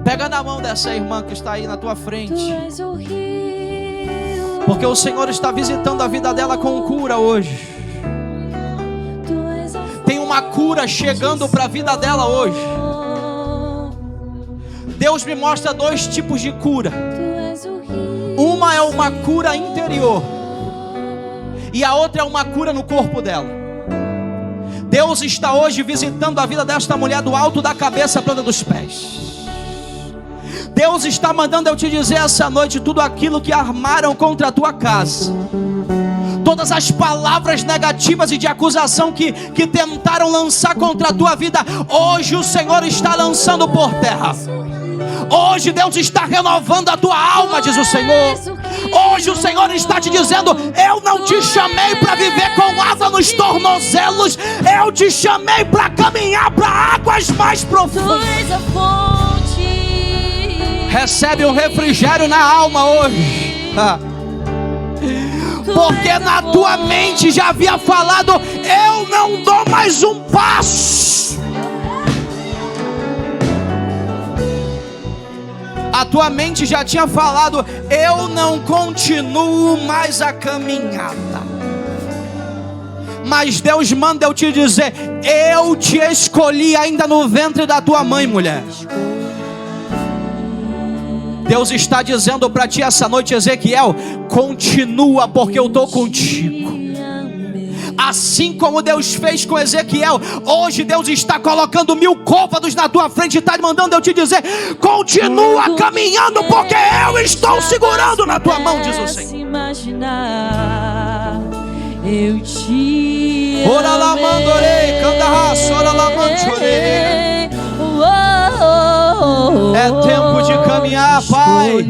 Pega na mão dessa irmã que está aí na tua frente, Tu és o rio. porque o Senhor está visitando a vida dela com cura hoje. Tu és a Tem uma cura chegando para a vida dela hoje. Deus me mostra 2 tipos de cura. Tu és o rio. Uma é uma cura interior e a outra é uma cura no corpo dela. Deus está hoje visitando a vida desta mulher do alto da cabeça à planta dos pés. Deus está mandando eu te dizer essa noite: tudo aquilo que armaram contra a tua casa, todas as palavras negativas e de acusação que tentaram lançar contra a tua vida, hoje o Senhor está lançando por terra. Hoje Deus está renovando a tua alma, diz o Senhor. Hoje o Senhor está te dizendo: eu não te chamei para viver com água nos tornozelos, eu te chamei para caminhar para águas mais profundas. Tu és a fonte. Recebe um refrigério na alma hoje. Porque na tua mente já havia falado: eu não dou mais um passo. A tua mente já tinha falado: eu não continuo mais a caminhada. Mas Deus manda eu te dizer: eu te escolhi ainda no ventre da tua mãe, mulher. Deus está dizendo para ti essa noite: Ezequiel, continua, porque eu estou contigo. Assim como Deus fez com Ezequiel, hoje Deus está colocando 1000 côvados na tua frente e está mandando eu te dizer: continua caminhando, porque eu estou segurando na tua mão, diz o Senhor. Eu te Ora lá mandorei, candarraço, ora lá mandorei. É tempo de caminhar, Pai.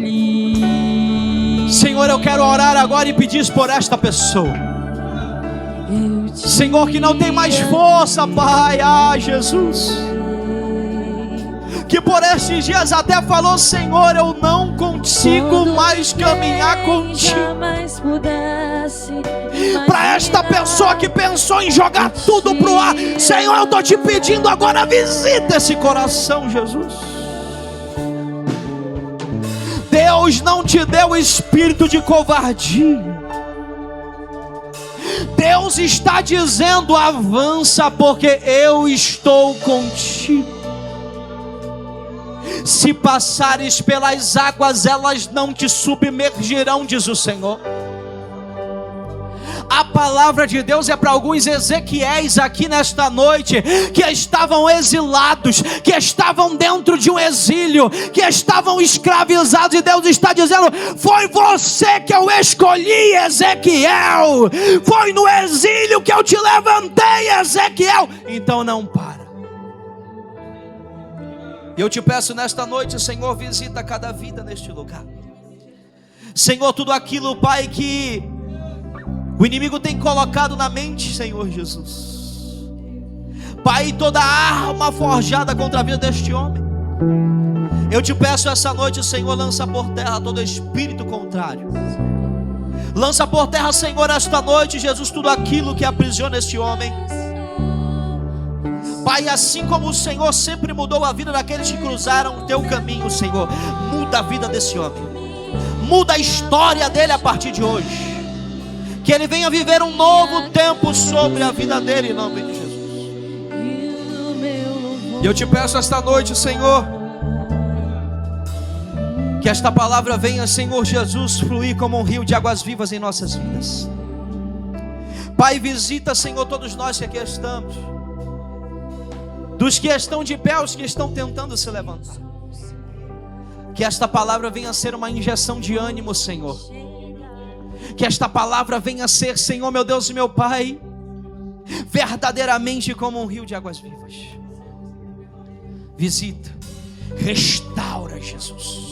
Senhor, eu quero orar agora e pedir por esta pessoa, Senhor, que não tem mais força, Pai. Ah, Jesus, que por estes dias até falou: Senhor, eu não consigo mais caminhar contigo. Para esta pessoa que pensou em jogar tudo pro ar, Senhor, eu estou te pedindo agora: visita esse coração, Jesus. Deus não te deu espírito de covardia. Deus está dizendo: avança, porque eu estou contigo. Se passares pelas águas, elas não te submergirão, diz o Senhor. A palavra de Deus é para alguns Ezequiéis aqui nesta noite, que estavam exilados, que estavam dentro de um exílio, que estavam escravizados, e Deus está dizendo: foi você que eu escolhi, Ezequiel. Foi no exílio que eu te levantei, Ezequiel. Então não para. Eu te peço nesta noite, Senhor, visita cada vida neste lugar. Senhor, tudo aquilo, Pai, que o inimigo tem colocado na mente, Senhor Jesus. Pai, toda arma forjada contra a vida deste homem, eu te peço essa noite, Senhor, lança por terra todo espírito contrário. Lança por terra, Senhor, esta noite, Jesus, tudo aquilo que aprisiona este homem. Pai, assim como o Senhor sempre mudou a vida daqueles que cruzaram o teu caminho, Senhor, muda a vida desse homem, muda a história dele a partir de hoje. Que ele venha viver um novo tempo sobre a vida dele, em nome de Jesus. E eu te peço esta noite, Senhor, que esta palavra venha, Senhor Jesus, fluir como um rio de águas vivas em nossas vidas. Pai, visita, Senhor, todos nós que aqui estamos, dos que estão de pé, os que estão tentando se levantar. Que esta palavra venha ser uma injeção de ânimo, Senhor. Que esta palavra venha a ser, Senhor, meu Deus e meu Pai, verdadeiramente como um rio de águas vivas. Visita, restaura, Jesus.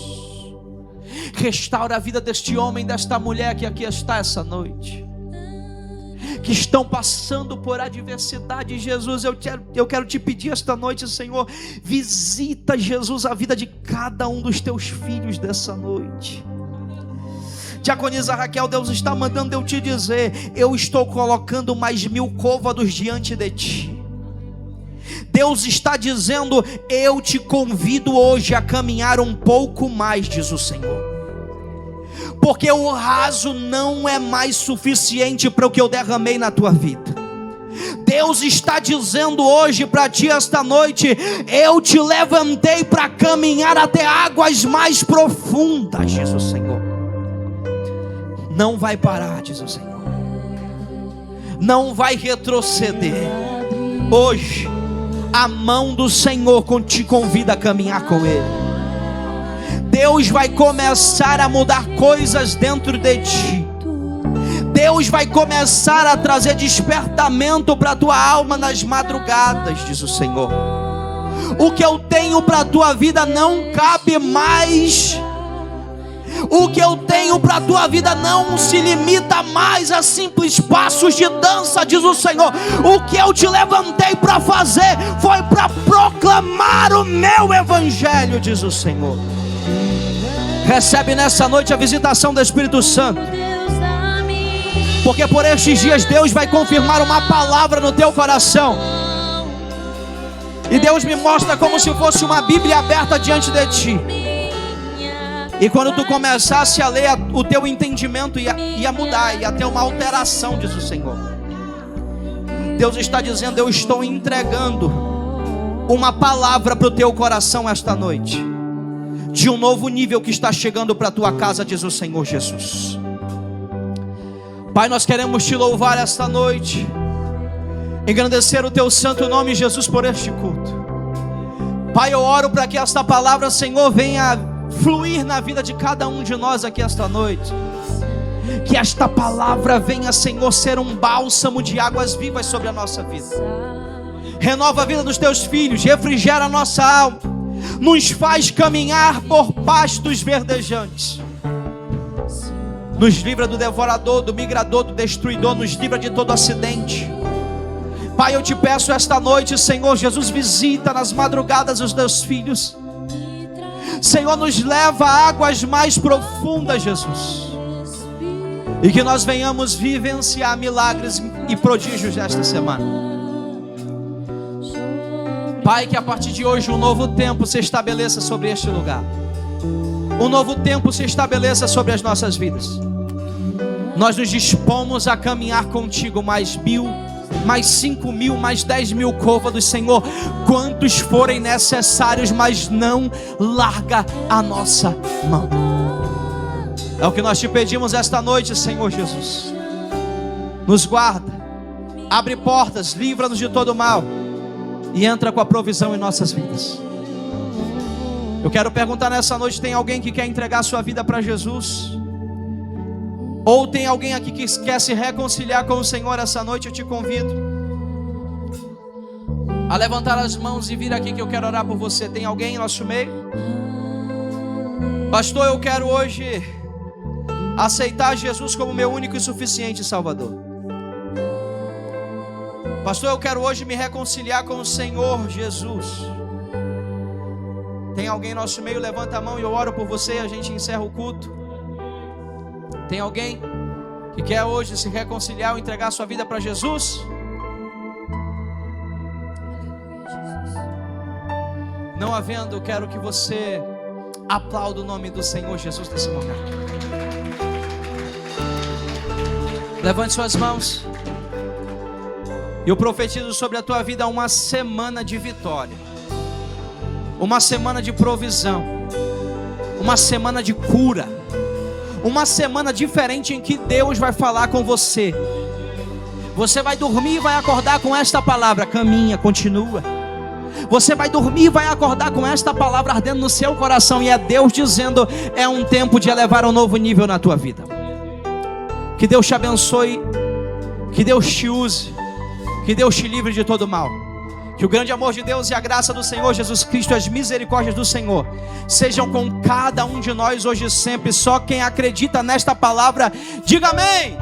Restaura a vida deste homem, desta mulher que aqui está essa noite, que estão passando por adversidade. Jesus, eu quero te pedir esta noite, Senhor, visita, Jesus, a vida de cada um dos teus filhos dessa noite. Diaconisa Raquel, Deus está mandando eu te dizer: eu estou colocando mais 1000 côvados diante de ti. Deus está dizendo: eu te convido hoje a caminhar um pouco mais, diz o Senhor, porque o raso não é mais suficiente para o que eu derramei na tua vida. Deus está dizendo hoje para ti esta noite: eu te levantei para caminhar até águas mais profundas, diz o Senhor. Não vai parar, diz o Senhor, não vai retroceder. Hoje a mão do Senhor te convida a caminhar com Ele. Deus vai começar a mudar coisas dentro de ti. Deus vai começar a trazer despertamento para a tua alma nas madrugadas, diz o Senhor. O que eu tenho para a tua vida não cabe mais. O que eu tenho para a tua vida não se limita mais a simples passos de dança, diz o Senhor. O que eu te levantei para fazer foi para proclamar o meu evangelho, diz o Senhor. Recebe nessa noite a visitação do Espírito Santo, porque por estes dias Deus vai confirmar uma palavra no teu coração. E Deus me mostra como se fosse uma Bíblia aberta diante de ti. E quando tu começasse a ler, o teu entendimento ia mudar, ia ter uma alteração, diz o Senhor. Deus está dizendo: eu estou entregando uma palavra para o teu coração esta noite, de um novo nível que está chegando para a tua casa, diz o Senhor Jesus. Pai, nós queremos te louvar esta noite, engrandecer o teu santo nome, Jesus, por este culto. Pai, eu oro para que esta palavra, Senhor, venha fluir na vida de cada um de nós aqui esta noite. Que esta palavra venha, Senhor, ser um bálsamo de águas vivas sobre a nossa vida. Renova a vida dos teus filhos, refrigera a nossa alma, nos faz caminhar por pastos verdejantes. Nos livra do devorador, do migrador, do destruidor, nos livra de todo acidente. Pai, eu te peço esta noite, Senhor Jesus, visita nas madrugadas os teus filhos. Senhor, nos leva a águas mais profundas, Jesus, e que nós venhamos vivenciar milagres e prodígios esta semana. Pai, que a partir de hoje um novo tempo se estabeleça sobre este lugar. Um novo tempo se estabeleça sobre as nossas vidas. Nós nos dispomos a caminhar contigo mais 1000, mais 5.000, mais 10.000 côvados, Senhor, quantos forem necessários, mas não larga a nossa mão. É o que nós te pedimos esta noite, Senhor Jesus. Nos guarda, abre portas, livra-nos de todo mal e entra com a provisão em nossas vidas. Eu quero perguntar nessa noite: tem alguém que quer entregar sua vida para Jesus? Ou tem alguém aqui que quer se reconciliar com o Senhor essa noite? Eu te convido a levantar as mãos e vir aqui, que eu quero orar por você. Tem alguém em nosso meio? Pastor, eu quero hoje aceitar Jesus como meu único e suficiente Salvador. Pastor, eu quero hoje me reconciliar com o Senhor Jesus. Tem alguém em nosso meio? Levanta a mão e eu oro por você e a gente encerra o culto. Tem alguém que quer hoje se reconciliar ou entregar sua vida para Jesus? Não havendo, eu quero que você aplauda o nome do Senhor Jesus nesse momento. Levante suas mãos. Eu profetizo sobre a tua vida uma semana de vitória, uma semana de provisão, uma semana de cura, uma semana diferente em que Deus vai falar com você. Você vai dormir e vai acordar com esta palavra: caminha, continua. Você vai dormir e vai acordar com esta palavra ardendo no seu coração, e é Deus dizendo: é um tempo de elevar um novo nível na tua vida. Que Deus te abençoe, que Deus te use, que Deus te livre de todo mal. Que o grande amor de Deus e a graça do Senhor Jesus Cristo, as misericórdias do Senhor, sejam com cada um de nós hoje e sempre. Só quem acredita nesta palavra, diga amém.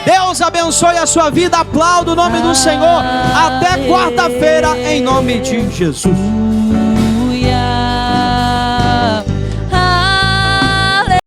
Deus abençoe a sua vida, aplauda o nome do Senhor. Até quarta-feira, em nome de Jesus.